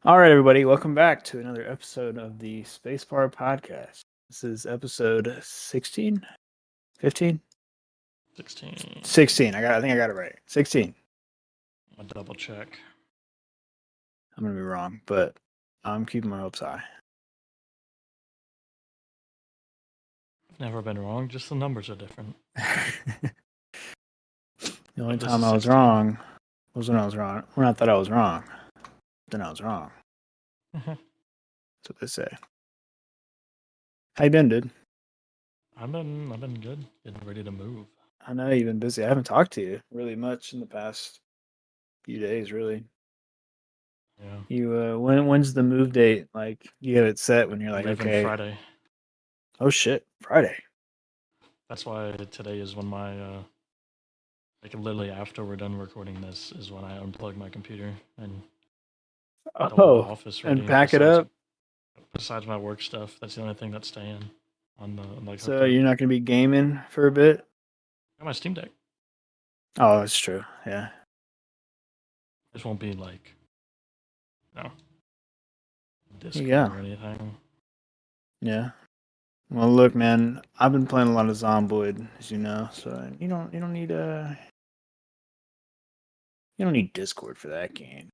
All right, everybody, welcome back to another episode of the Spacebar Podcast. This is episode 16, 15, 16. 16. I think I got it right. 16. I'll double check. I'm going to be wrong, but I'm keeping my hopes high. Never been wrong, just the numbers are different. The only This time is I was 16. wrong was when I was wrong. When I thought I was wrong, then I was wrong. That's what they say. How you been, dude? I've been good, getting ready to move. I know you've been busy. I haven't talked to you really much in the past few days, really. Yeah. You when's the move date? Like you have it set when you're I'm like, leaving okay, Friday. oh shit, Friday. That's why today is when my like literally after we're done recording this is when I unplug my computer and get the whole Oh, office and ready. pack it up. Besides my work stuff, that's the only thing that's staying on the like So hooked up. you're not gonna be gaming for a bit. Got my Steam Deck. Oh, that's true. Yeah. This won't be like no Yeah. Discord or anything. Yeah. Well, look, man. I've been playing a lot of Zomboid, as you know. So you don't need Discord for that game.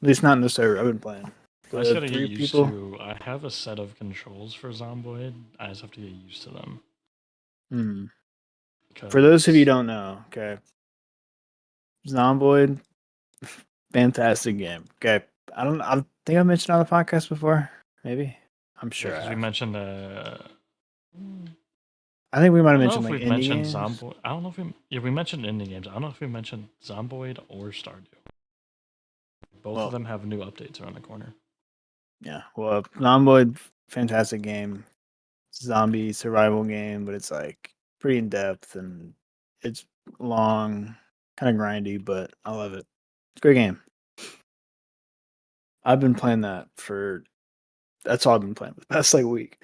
At least not in the server I've been playing. I just The gotta get three used people. to. I have a set of controls for Zomboid. I just have to get used to them. Hmm. For those of you who Because don't know, okay, Zomboid, fantastic game. Okay, I think I mentioned it on the podcast before. Maybe. I'm yeah, sure I because we have. mentioned. I think we might I have don't know mentioned if like we've indie mentioned games. Zomboid. I don't know if we mentioned indie games. I don't know if we mentioned Zomboid or Stardew. Both of Well, them have new updates around the corner. yeah. Well, Zomboid, fantastic game. Zombie survival game, but it's like pretty in depth and it's long, kind of grindy, but I love it. It's a great game. I've been playing that for that's all I've been playing for the past like week.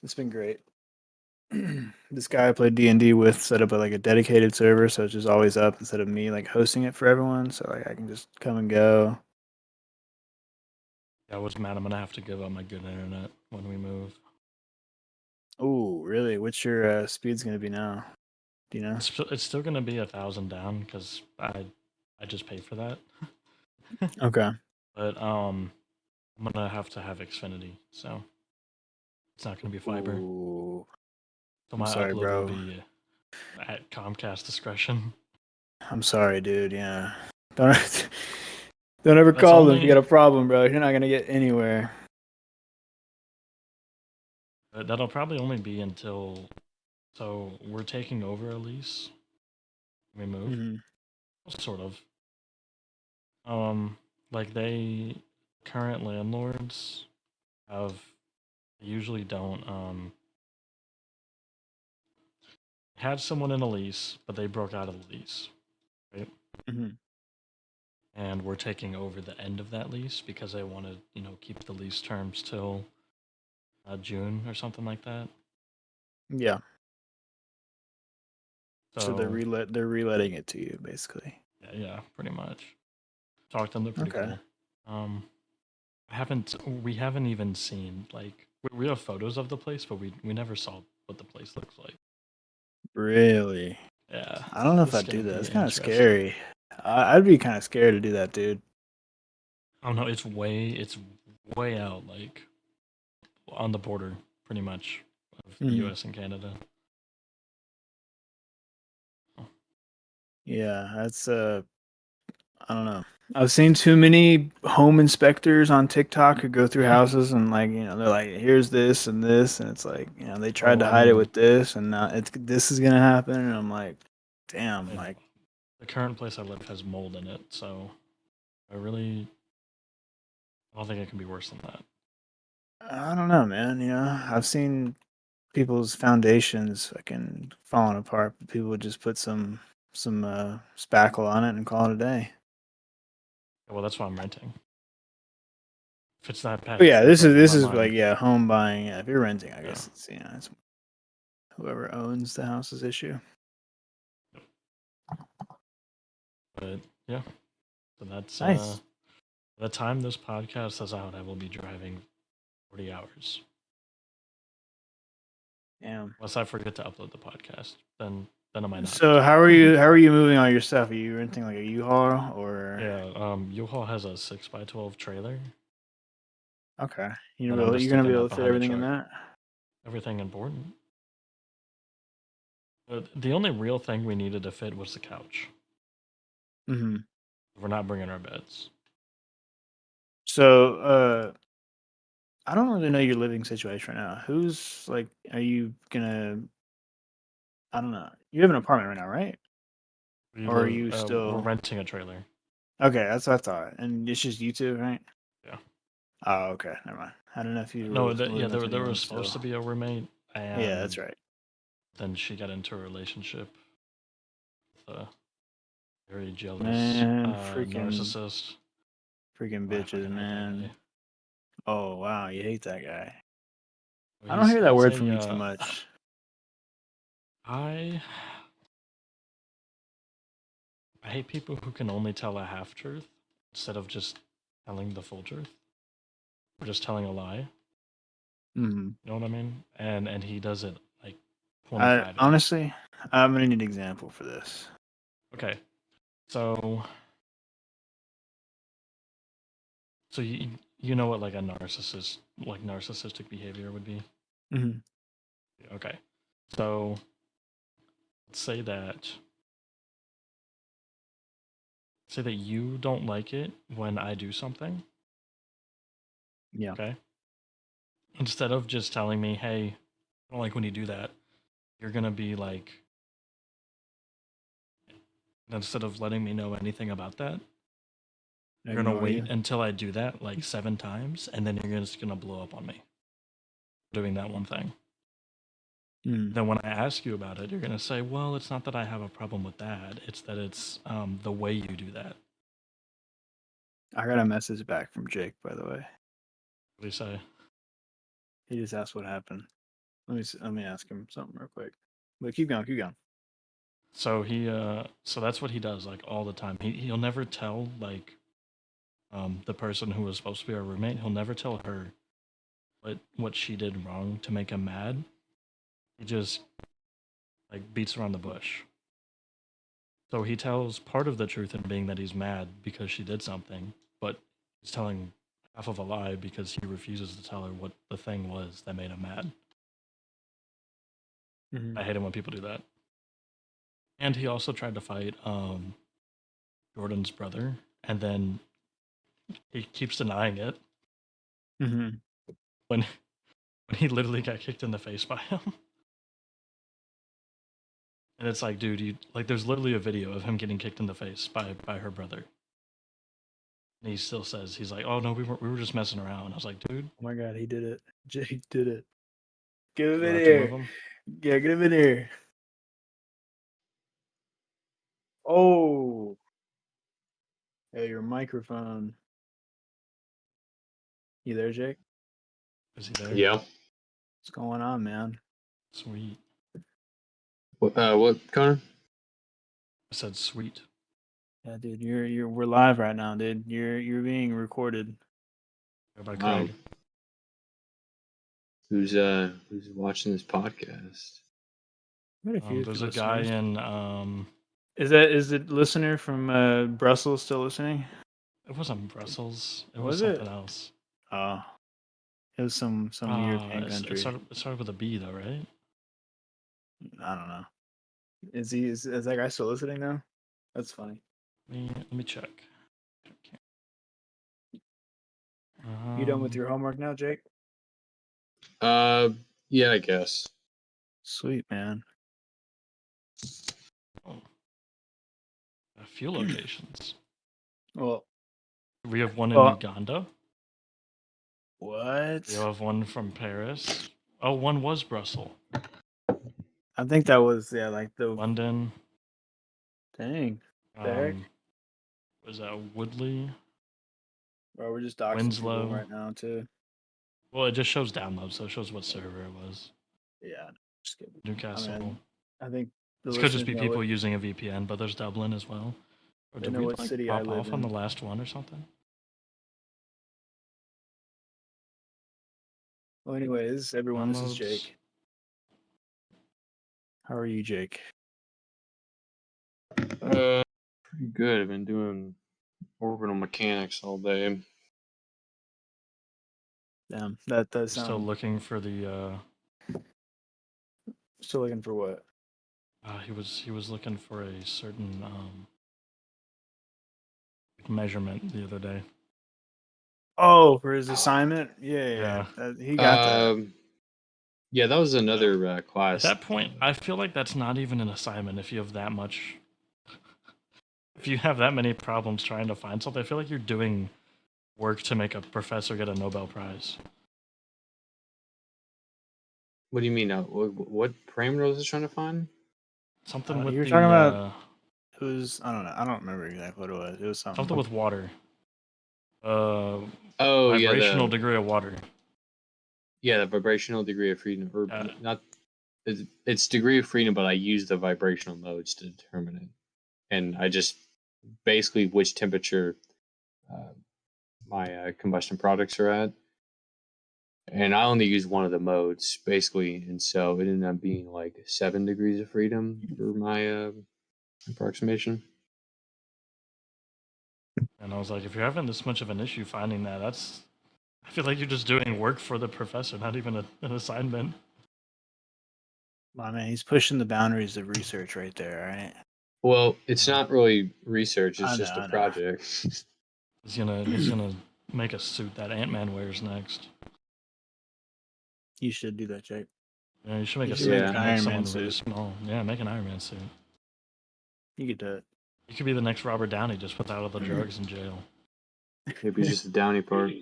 It's been great. This guy I played D&D with set up like a dedicated server, so it's just always up instead of me like hosting it for everyone. So like I can just come and go. Yeah, I was mad. I'm gonna have to give up my good internet when we move. Oh, really? What's your speed's gonna be now? Do you know? It's still gonna be 1,000 down because I just pay for that. Okay. But I'm gonna have to have Xfinity, so it's not gonna be fiber. Ooh, So I'm my sorry, upload will bro. be at Comcast discretion. I'm sorry, dude. Yeah. Don't don't ever That's call them if you got only a problem, bro. You're not gonna get anywhere. that'll probably only be until so we're taking over a lease. We move, Hmm. sort of. Um, like they current landlords have usually don't had someone in a lease, but they broke out of the lease, right? Hmm. And we're taking over the end of that lease because they want to, keep the lease terms till June or something like that. Yeah. So So they're reletting it to you, basically. yeah, pretty much. Talked to them, they're pretty Okay. cool. Um, we haven't even seen like we have photos of the place, but we never saw what the place looks like. Really? Yeah, I don't know if this is I'd gonna do that. be It's kind of interesting. scary. I'd be kind of scared to do that, dude. Oh no, it's way out, like on the border, pretty much, of the Hmm. U.S. and Canada. Oh, Yeah, that's I don't know. I've seen too many home inspectors on TikTok who go through houses and like, they're like, here's this and this, and it's like, they tried oh, to I hide it mean, with this, and now this is gonna happen, and I'm like, damn, you know, like, the current place I live has mold in it, so I don't think it can be worse than that. I don't know, man. I've seen people's foundations fucking falling apart, but people would just put some spackle on it and call it a day. Well, that's why I'm renting. If it's that bad, But it's yeah, that bad in this my is like mind. yeah, home buying. Yeah, if you're renting, I Yeah. guess it's whoever owns the house's issue. But yeah, so that's Nice. By the time this podcast is out, I will be driving 40 hours. Damn. Unless I forget to upload the podcast, then I might not. So how are you moving all your stuff? Are you renting like a U-Haul or? Yeah, U-Haul has a 6x12 trailer Okay, that I'm just you're gonna be sticking able up to fit behind the everything in truck. that. Everything important. The only real thing we needed to fit was the couch. Mm-hmm. We're not bringing our beds. So, I don't really know your living situation right now. Who's like, are you gonna? I don't know. You have an apartment right now, right? We Or are live. you We're still? renting a trailer. Okay, that's what I thought. And it's just you two, right? Yeah. Oh, okay. Never mind. I don't know if you No, were yeah, living with there anyone was supposed still. to be a roommate, Yeah, that's and right. then she got into a relationship with a very jealous Man, narcissist. freaking Oh, I bitches, fucking hate that man. guy. Oh wow, you hate that guy. Well, I don't hear that he's word from a you too much. I I hate people who can only tell a half truth instead of just telling the full truth or just telling a lie. Hmm. You know what I mean? And he does it like I 25 a. honestly, I'm gonna need an example for this. Okay, so you know what like a narcissistic behavior would be? Hmm. Okay, so let's say that you don't like it when I do something. Yeah. Okay, instead of just telling me, "Hey, I don't like when you do that," you're gonna be like, instead of letting me know anything about that, you're gonna Ignore wait you. until I do that like 7 times, and then you're just gonna blow up on me doing that one thing. Mm. Then when I ask you about it, you're gonna say, "Well, it's not that I have a problem with that. It's that it's the way you do that." I got a message back from Jake, by the way. What do you say? He just asked what happened. Let me ask him something real quick. But keep going, keep going. So that's what he does like all the time. He'll never tell like the person who was supposed to be our roommate. He'll never tell her what she did wrong to make him mad. He just like beats around the bush. So he tells part of the truth in being that he's mad because she did something, but he's telling half of a lie because he refuses to tell her what the thing was that made him mad. Hmm. I hate it when people do that. And he also tried to fight Jordan's brother, and then he keeps denying it Hmm. when when he literally got kicked in the face by him. And it's like, dude, you like there's literally a video of him getting kicked in the face by her brother. And he still says he's like, "Oh no, we were just messing around." I was like, "Dude, Oh my god, he did it. Jake did it. Get him go in after him of here. him." Yeah, get him in here. Oh, hey, your microphone. You there, Jake? Is he there? Yeah. What's going on, man? Sweet. What, Connor? I said sweet. Yeah, dude, we're live right now, dude. You're being recorded. Go by Wow. Craig. Who's watching this podcast? Quite a few There's a guy listeners. in Is it listener from Brussels still listening? it wasn't Brussels. It was Was it? something else. Oh, it was some European It country. started with a B though, right? I don't know. Is that guy still listening now? That's funny. Let me check. You done with Um, your homework now, Jake? Uh, yeah, I guess. Sweet, man. oh, a few locations. Well, We have one in well, Uganda. We what? have one from Paris. Oh, one was Brussels. I think that was like the London. dang. The heck? Um, was that Woodley? Bro, we're just doxing people Winslow. right now too. Well, it just shows download, so it shows what server it was. Yeah, just kidding. I Newcastle. mean, I think the This could just listeners be know people using a VPN, but there's Dublin as well. Or they did know we what like city I pop live off on the in. last one or something? Well, anyways, everyone, this is Downloads. Jake. How are you, Jake? Pretty good. I've been doing orbital mechanics all day. Damn, that does Still sound. looking for the. Still looking for what? He was looking for a certain measurement the other day. Oh, for his assignment? Yeah. Yeah. He got that. Yeah, that was another At class. that point, I feel like that's not even an assignment if you have that much. If you have that many problems trying to find something, I feel like you're doing work to make a professor get a Nobel Prize. What do you mean? What parameter was it trying to find? Something with You were the talking about. It was. I don't know. I don't remember exactly what it was. It was something. something with water. Oh, Vibrational degree of water. the vibrational degree of freedom, or Uh, not. It's degree of freedom, but I use the vibrational modes to determine it, and I just basically which temperature my combustion products are at, and I only use one of the modes basically, and so it ended up being like 7 degrees of freedom for my approximation. And I was like, if you're having this much of an issue finding that, that's. I feel like you're just doing work for the professor, not even an assignment. My man, he's pushing the boundaries of research right there. Right. Well, it's not really research; it's I know. just a I know. project. He's gonna make a suit that Ant-Man wears next. You should do that, Jake. Yeah, you should make You a should suit make Yeah. that an can make Iron Man someone really suit. small. Yeah, make an Iron Man suit. You could do it. You could be the next Robert Downey, just without all the drugs in jail. Maybe it's just the Downy part.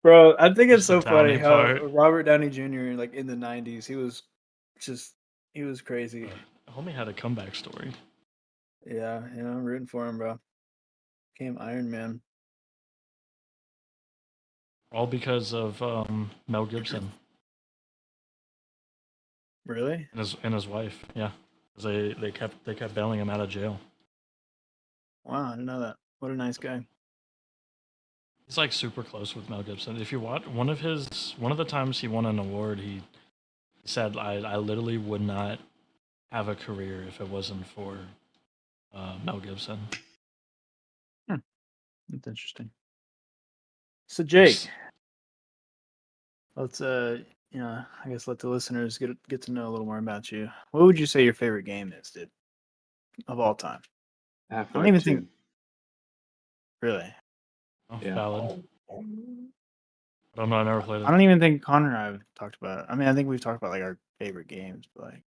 Bro, I think it's Just the so funny Downey how part. Robert Downey Jr. like in the '90s, he was crazy. Homie had a comeback story. Yeah, I'm rooting for him, bro. Became Iron Man. All because of Mel Gibson Really? and his wife. Yeah, 'cause they kept bailing him out of jail. Wow, I didn't know that. What a nice guy. He's like super close with Mel Gibson. If you watch one of the times he won an award, he said, "I literally would not have a career if it wasn't for Mel Gibson." That's interesting. So Jake, let's I guess let the listeners get to know a little more about you. What would you say your favorite game is, dude? Of all time? I don't Half-Life even 2. think really. Oh, Yeah. valid. I don't know. I never played I it don't even think Connor and I have talked about it. I mean, I think we've talked about like our favorite games, but like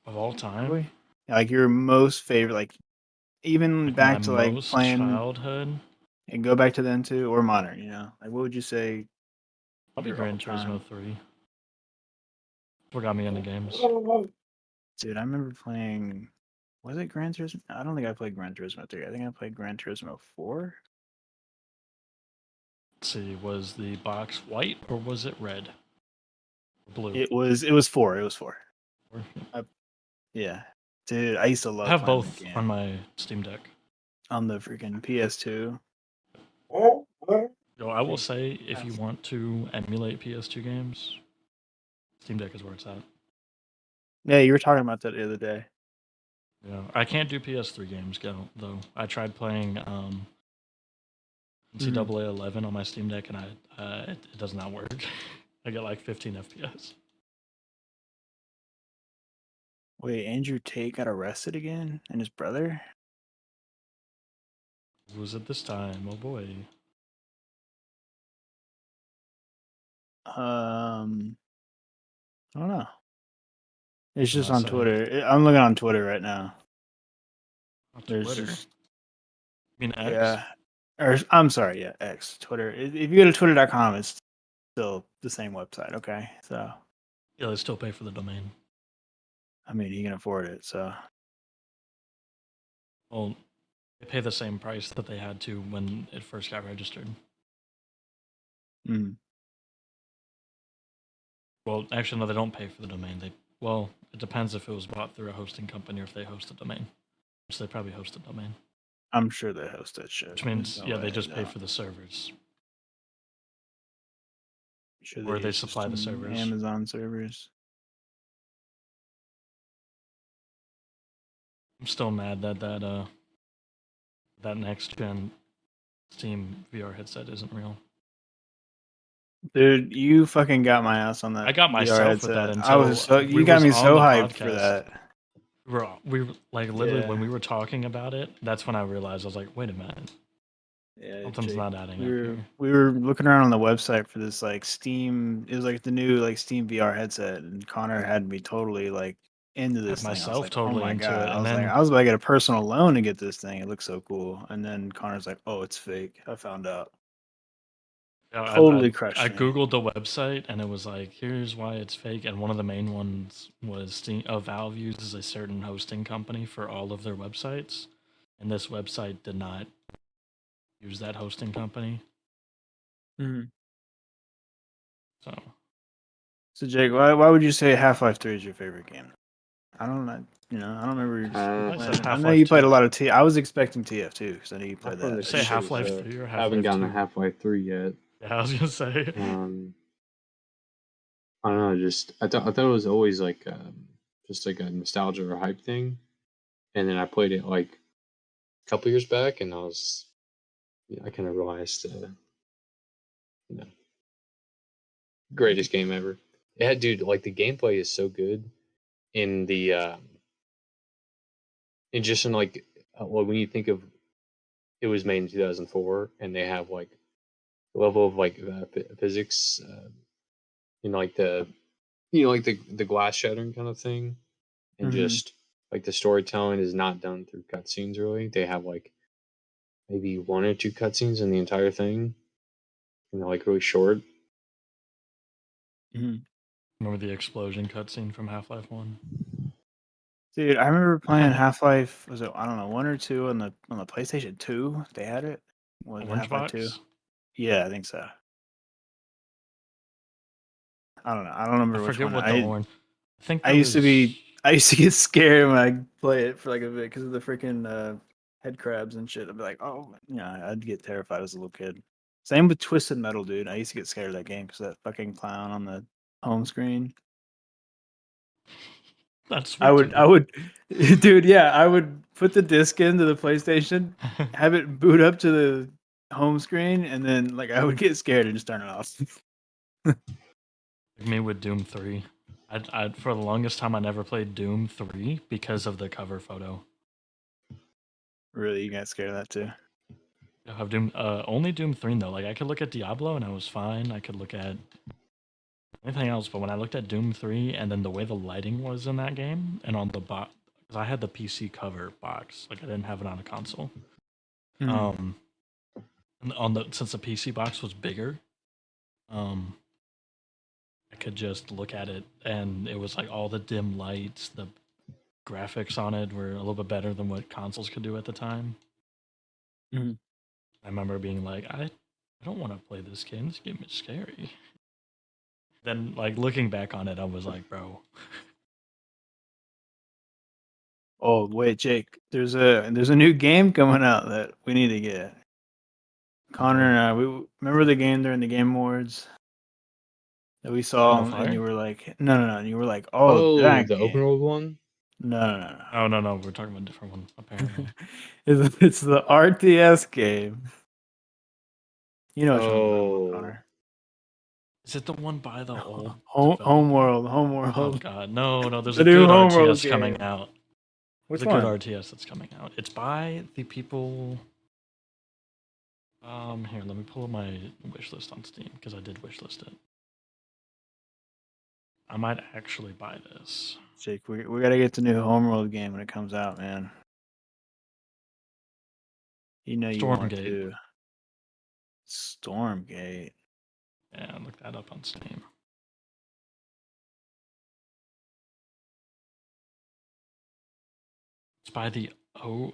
of all have time. we? Yeah, like your most favorite, like even Like back my to like most playing childhood. and go back to then too, or modern. Like what would you say Probably your Gran all Turismo time? 3. What got me into games. Dude, I remember playing. Was it Gran Turismo? I don't think I played Gran Turismo 3. I think I played Gran Turismo 4. Let's see, was the box white or was it red? Blue. It was 4. It was 4. Or- Yeah. Dude, I used to I love have playing that both on game my Steam Deck. on the freaking PS2. Yo, I will say, if you want to emulate PS2 games, Steam Deck is where it's at. Yeah, you were talking about that the other day. Yeah, I can't do PS3 games though. I tried playing NCAA 11 on my Steam Deck, and it does not work. I get like 15 FPS. Wait, Andrew Tate got arrested again, and his brother? Who was it this time? Oh boy. I don't know. It's Did just not on say. Twitter. I'm looking on Twitter right now. On There's Twitter. just You mean X? yeah, or I'm sorry, yeah, X Twitter. If you go to twitter.com, it's still the same website. Okay, so Yeah, they still pay for the domain. I mean, you can afford it. So Well, they pay the same price that they had to when it first got registered. mm, Well, actually, no, they don't pay for the domain. Well, it depends if it was bought through a hosting company or if they host a domain. Which they probably host a domain. I'm sure they host that shit. Which means, There's no they way just pay don't. for the servers. Sure Or they use just supply the some servers. Amazon servers. I'm still mad that that next gen Steam VR headset isn't real. Dude, you fucking got my ass on that I got VR myself with that headset. I was until you got me so the hyped for podcast. that. We were like literally when Yeah. we were talking about it. That's when I realized I was like, wait a minute, Yeah, something's Jake, not adding we up were here. we were looking around on the website for this like Steam. It was like the new like Steam VR headset, and Connor had me totally like into I had this thing. I was myself like, oh totally my into god! it, I and was like, then I was about to get a personal loan to get this thing. It looks so cool. And then Connor's like, oh, it's fake. I found out. Totally crushed I me. googled the website and it was like, here's why it's fake. And one of the main ones was Steam. Valve uses a certain hosting company for all of their websites, and this website did not use that hosting company. Mhm. So So Jake, why would you say Half-Life 3 is your favorite game? I don't know. I don't remember. I said I know Half-Life you played 2. a lot of T. I was expecting TF2 because I know you I played from that the a Say shit shooters, Half-Life ton. 3 or I haven't Half-Life gotten 2. to Half-Life 3 yet. Yeah, I was gonna say. I don't know. Just I thought it was always like just like a nostalgia or hype thing, and then I played it like a couple years back, and I kind of realized, you know, greatest game ever. Yeah, dude, like the gameplay is so good in the in just in like well, when you think of it was made in 2004, and they have like the level of like physics, like the glass shattering kind of thing, and Mhm. just like the storytelling is not done through cutscenes. Really, they have like maybe one or two cutscenes in the entire thing, and they're like really short. Mhm. Remember the explosion cutscene from Half-Life 1? Dude, I remember playing Half-Life. Was it, I don't know, 1 or 2 on the PlayStation 2? They had it. Was it Orange Half-Life 2? box? Yeah, I think so. I don't know. I don't I remember which forget one. what the orange. I think I there used to was. be I used to get scared when I play it for like a bit because of the freaking head crabs and shit. I'd be like, oh, I'd get terrified as a little kid. Same with Twisted Metal, dude. I used to get scared of that game because that fucking clown on the home screen. That's I sweet to would, me. I would, dude. Yeah, I would put the disc into the PlayStation, have it boot up to the home screen, and then like I would get scared and just turn it off. Like me with Doom 3. I for the longest time I never played Doom 3 because of the cover photo. Really, you got scared of that too? I have Doom only Doom 3 though. Like I could look at Diablo and I was fine. I could look at anything else, but when I looked at Doom 3 and then the way the lighting was in that game and on the box, because I had the PC cover box, like I didn't have it on a console. Mhm. And on the since the PC box was bigger, um, I could just look at it and it was like all the dim lights, the graphics on it were a little bit better than what consoles could do at the time. Mhm. I remember being like, I don't want to play this game. This game is scary. Then, like looking back on it, I was like, bro, Oh wait, Jake. There's a new game coming out that we need to get. Connor and I, we remember the game during the Game Awards that we Final saw, and you Fire? were like, no, and you were like, oh, Oh, that the game. open world one. No. Oh no, we're talking about a different one apparently. It's the RTS game. You know which one I'm talking about, Oh, Connor. Is it the one by the old developer? Homeworld, Oh Homeworld, god, no, there's the a new good Homeworld RTS coming game. out. There's Which a good one? RTS that's coming out. It's by the people. Here, let me pull up my wish list on Steam because I did wish list it. I might actually buy this. Jake, we gotta get the new Homeworld game when it comes out, man. You know you want Stormgate. to. Stormgate. Yeah, look that up on Steam. It's by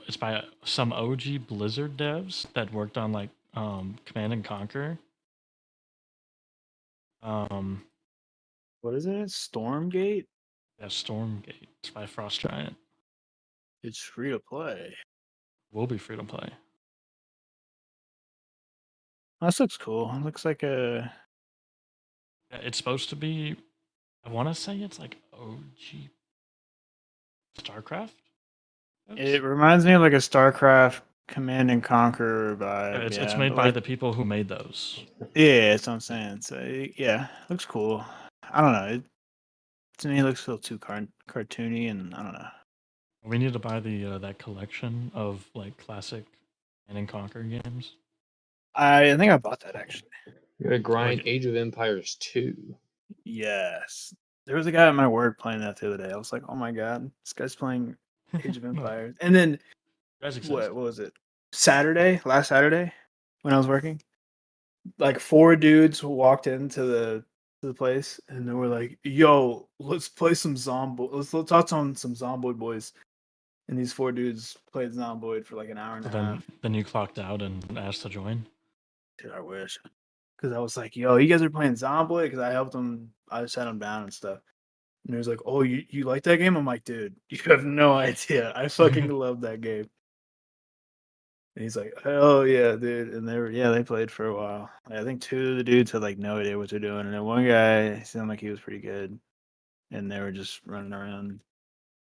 it's by some OG Blizzard devs that worked on like Command and Conquer. Um, What is it? Stormgate? yeah, Stormgate. It's by Frost Giant. It's free to play. Will be free to play. This looks cool. It looks like a It's supposed to be. I want to say it's like OG StarCraft. It reminds me of like a StarCraft Command and Conquer vibe. It's Yeah, made but by like the people who made those. yeah, that's what I'm saying. So yeah, looks cool. I don't know. To me, it looks a little too cartoony, and I don't know. We need to buy the that collection of like classic Command and Conquer games. I think I bought that actually. You gotta grind Like- Age of Empires 2. Yes. There was a guy at my work playing that the other day. I was like, oh my god, this guy's playing Age of No, Empires. And then you guys exist. what was it? Last Saturday, when I was working, like 4 dudes walked into the place and they were like, "Yo, let's play some Zomboid. Let's talk on some Zomboid boys." And these 4 dudes played Zomboid for like an hour and So a half. then you clocked out and asked to join. Dude, I wish. Because I was like, "Yo, you guys are playing Zomboid?" Because I helped them. I set them down and stuff. And he was like, "Oh, you like that game?" I'm like, "Dude, you have no idea. I fucking love that game." And he's like, "Oh yeah, dude." And they played for a while. I think 2 of the dudes had like no idea what they're doing, and then one guy seemed like he was pretty good, and they were just running around,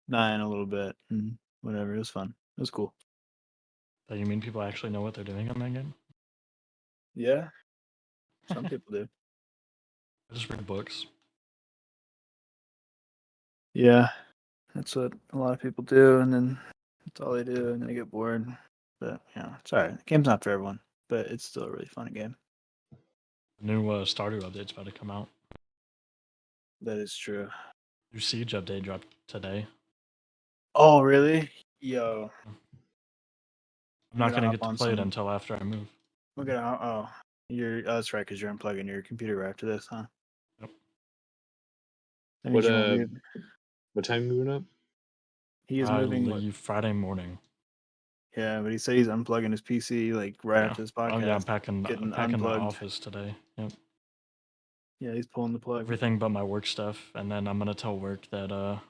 dying a little bit and whatever. It was fun. It was cool. So you mean people actually know what they're doing on that game? Yeah, some people do. I just read books. Yeah, that's what a lot of people do, and then that's all they do, and they get bored. But it's alright. The game's not for everyone, but it's still a really fun game. The new Stardew update's about to come out. That is true. New Siege update dropped today. Oh, really? Yo, I'm not gonna gonna hop get to on play it some. until after I move. We're gonna. That's right, because you're unplugging your computer after this, huh? Yep. That means you won't be. What time are you moving up? He is I moving. leave Friday morning. Yeah, but he said he's unplugging his PC like right Yeah. after this Oh yeah, I'm podcast. packing Getting the unplugged. office today. Yep. Yeah, he's pulling the plug. Everything but my work stuff, and then I'm gonna tell work that I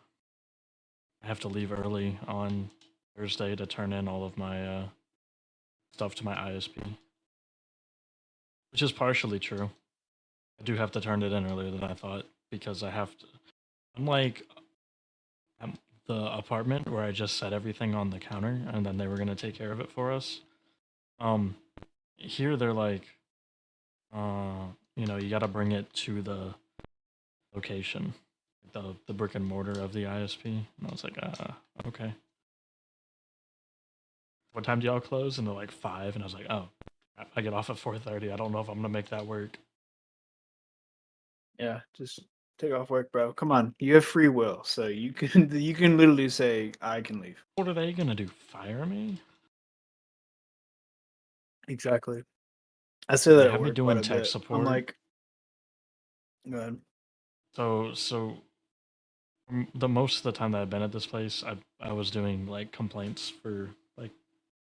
have to leave early on Thursday to turn in all of my stuff to my ISP, which is partially true. I do have to turn it in earlier than I thought because I have to. Unlike the apartment where I just set everything on the counter and then they were gonna take care of it for us. Um, Here they're like, you gotta bring it to the location, the brick and mortar of the ISP. And I was like, okay. What time do y'all close? And they're like 5, and I was like, oh, crap, I get off at 4:30. I don't know if I'm gonna make that work. Yeah, just take off work, bro. Come on, you have free will, so you can you can literally say I can leave. What are they gonna do? Fire me? Exactly. I say that They at have me work quite doing a tech bit. I'm support. like, go ahead. So the most of the time that I've been at this place, I was doing like complaints for like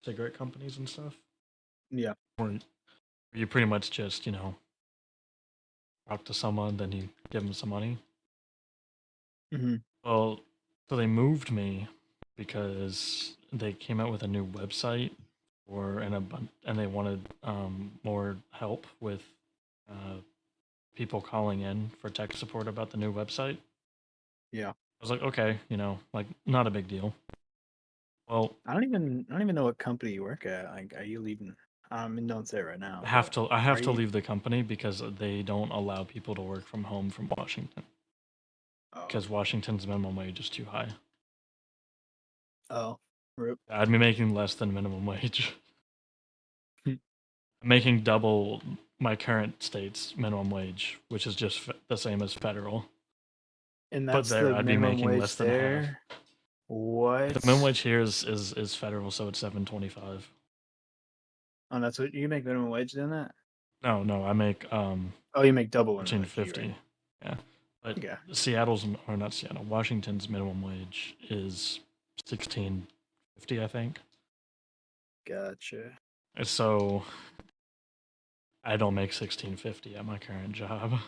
cigarette companies and stuff. Yeah. Where you pretty much just talk to someone, then you give them some money. Mm-hmm. Well, so they moved me because they came out with a new website and they wanted more help with uh, people calling in for tech support about the new website. Yeah. I was like, okay, like not a big deal. Well, I don't even know what company you work at. Like, are you leaving? Don't say it right now. I have are to you? leave the company because they don't allow people to work from home from Washington Oh, because Washington's minimum wage is too high. oh, rip. I'd be making less than minimum wage. Hmm. I'm making double my current state's minimum wage, which is just the same as federal. And But that's there, the I'd be minimum making wage less than half. there. What? The minimum wage here is federal, so it's $7.25. Oh, that's what you make minimum wage doing that? No, I make Oh, you make double minimum wage. 14.50. Right? Yeah, but Yeah. not Seattle. Washington's minimum wage is 16.50, I think. Gotcha. So I don't make 16.50 at my current job.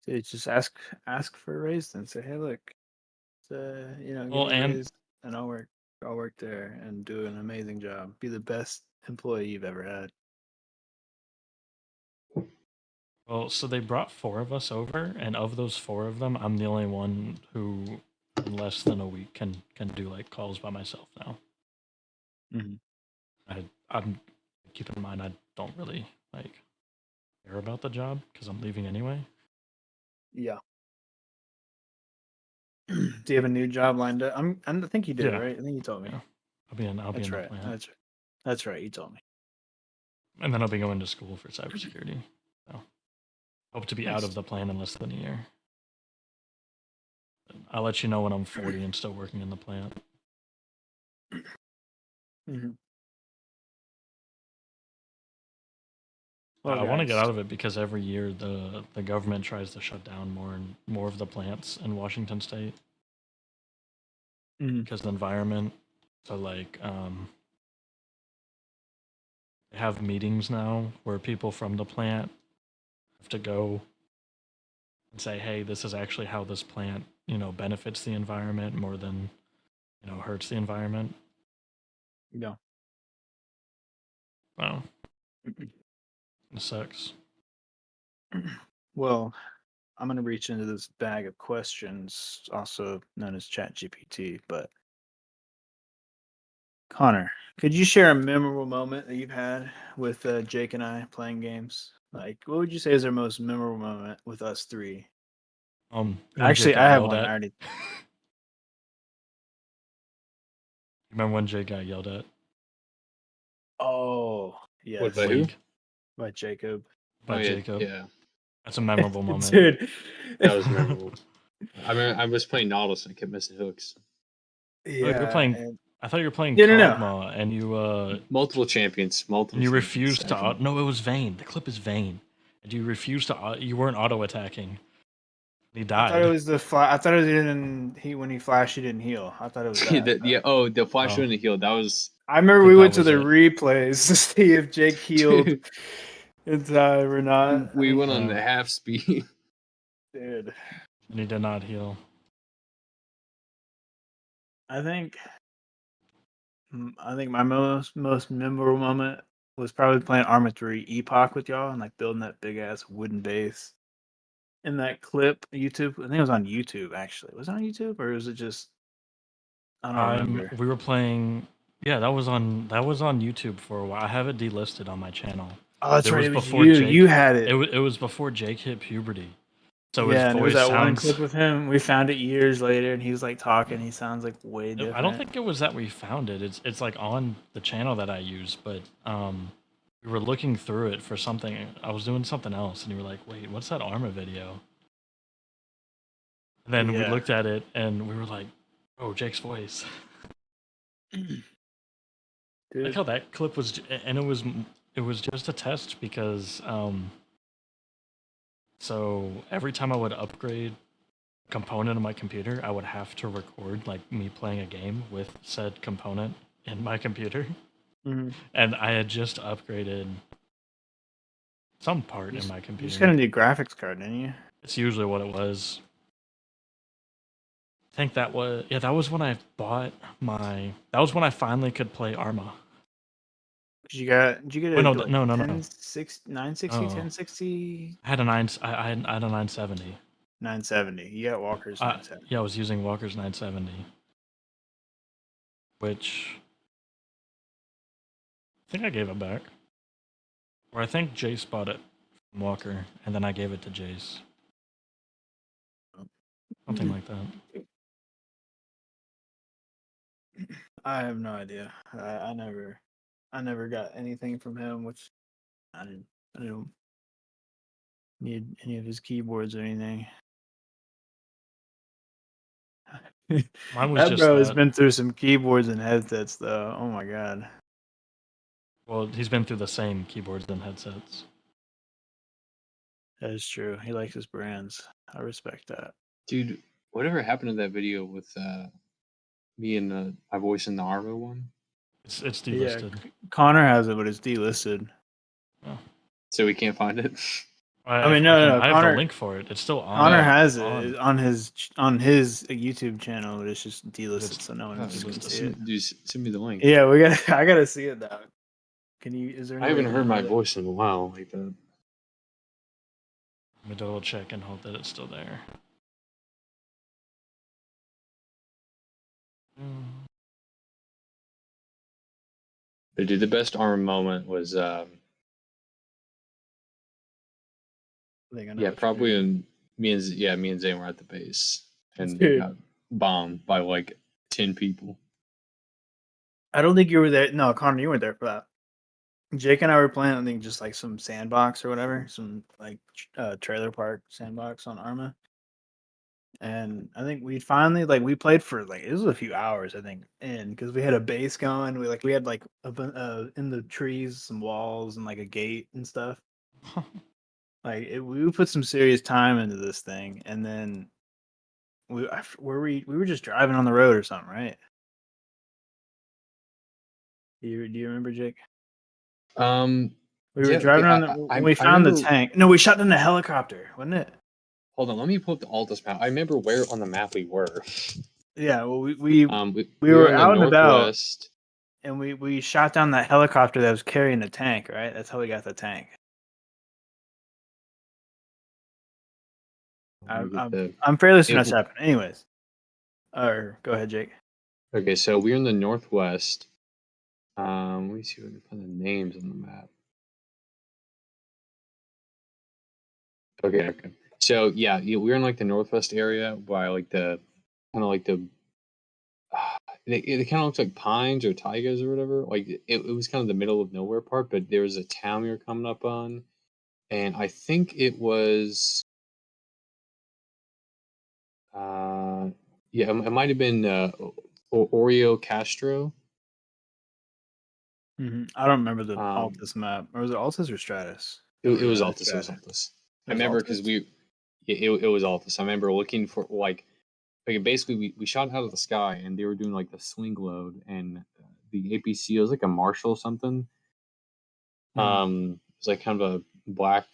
Dude, just ask for a raise then. Say, hey, look, give Well, me a and raise, and I'll work there and do an amazing job. Be the best employee you've ever had. Well, so they brought 4 of us over, and of those 4 of them, I'm the only one who, in less than a week, can do like calls by myself now. Mhm. I'm keep in mind I don't really like care about the job because I'm leaving anyway. Yeah. Do you have a new job lined up? I think you do, Yeah. right? I think you told me. Yeah, I'll be That's in the right. plant, That's right. You told me. and then I'll be going to school for cybersecurity. So hope to be out Nice. of the plant in less than a year. I'll let you know when I'm 40 and still working in the plant. Mhm. Well, I want to get guys. out of it because every year the government tries to shut down more and more of the plants in Washington State Mhm. because of the environment. So like they have meetings now where people from the plant have to go and say, "Hey, this is actually how this plant, benefits the environment more than, hurts the environment." Yeah. Wow, it sucks. Well, I'm gonna reach into this bag of questions, also known as ChatGPT. But Connor, could you share a memorable moment that you've had with Jake and I playing games? Like, what would you say is our most memorable moment with us three? When Jake Actually, got I have yelled one. I at. already. Remember when Jake got yelled at Oh, What, yes, by who? League by Jacob. Oh by yeah, Jacob? yeah. That's a memorable moment. Dude. That was memorable. I mean, I was playing Nautilus and I kept missing hooks. Oh, you're Yeah, playing. and I thought you were playing no. Kog'Maw, and Multiple champions, multiple you champions refused to. stacking. No, it was Vayne. The clip is Vayne, and you refused to. You weren't auto attacking. He I thought it died. was I thought it was even he when he flashed, he didn't heal. I thought it was that. Yeah. Oh, the flash Oh, in the heel. That was, I remember I we think that went to was the it. replays to see if Jake healed dude. in time or not. I We think went he on the half speed. did. And he did not heal. I think I think my most memorable moment was probably playing Arma 3 Epoch with y'all and like building that big ass wooden base. In that clip, YouTube, I think it was on YouTube actually. Was it on YouTube or was it just I don't remember. We were playing. Yeah, that was on YouTube for a while. I have it delisted on my channel. Oh, that's It right. was It was before you. You Jake. had It it. was it was before Jake hit puberty. So his Yeah, and there was voice that one sounds. clip with him. We found it years later, and he was like talking. He sounds like way I don't different. think it was that we found it. It's like on the channel that I use, but we were looking through it for something. I was doing something else, and you were like, "Wait, what's that Arma video?" And then we Yeah. looked at it, and we were like, "Oh, Jake's voice." Like Dude. how that clip was, and it was just a test because so every time I would upgrade a component on my computer, I would have to record like me playing a game with said component in my computer, Mhm. and I had just upgraded some part You in just, my you just computer. got a new graphics card, didn't you? It's usually what it was. I think that was when I bought that was when I finally could play Arma. 'Cause did you get Wait, no, a like no, no, no. 960, Oh, 1060, I had a nine. I had a 970. 970? You got Walker's 970. Yeah, I was using Walker's 970, which I think I gave it back. Or I think Jace bought it from Walker, and then I gave it to Jace. Something like that. I have no idea. I never got anything from him, which I didn't need any of his keyboards or anything. Mine was That just bro has that. been through some keyboards and headsets though. Oh my god. Well, he's been through the same keyboards and headsets. That is true. He likes his brands. I respect that. Dude, whatever happened to that video with me and my voice in the Arma one? It's Yeah, delisted. Connor has it, but it's delisted. Oh. So we can't find it. I mean, no. I have the link for it. It's still on. Connor has on. it on his YouTube channel, but it's just But delisted, it's so no one else can delisted. see it. Dude, send me the link. Yeah, I gotta see it now. Can you? Is there I any way you haven't can heard my download it? voice in a while like that. Let me double check and hope that it's still there. But dude, the best Arma moment was probably when me and Zane were at the base and they got bombed by like 10 people. I don't think you were there. No, Connor, you weren't there for that. Jake and I were playing, I think, just like some sandbox or whatever, some like trailer park sandbox on Arma. And I think we finally we played for like it was a few hours, I think, and because we had a base going, we had like in the trees some walls and like a gate and stuff. We put some serious time into this thing, and then we were just driving on the road or something, right? Do you remember, Jake? We were driving on when we found the tank. No, we shot down the helicopter, wasn't it? Hold on, let me pull up the Altus map. I remember where on the map we were. Yeah, well, we were out and about, northwest, and we shot down that helicopter that was carrying the tank. Right, that's how we got the tank. I'm fairly certain that's happened. Anyways, or go ahead, Jake. Okay, so we're in the northwest. Let me see if I can find the names on the map. Okay. So yeah, we're in like the northwest area by like the kind of like the. It kind of looks like pines or taigas or whatever. Like it was kind of the middle of nowhere part, but there was a town we were coming up on, and I think it was. It might have been Oreo Castro. Mm-hmm. I don't remember the Altus map. Or was it Altus or Stratus? It was Altus. It was Altus. I remember because it was Altus. I remember looking for like basically we shot out of the sky and they were doing like the sling load and the APC was like a Marshall something. It's like kind of a black,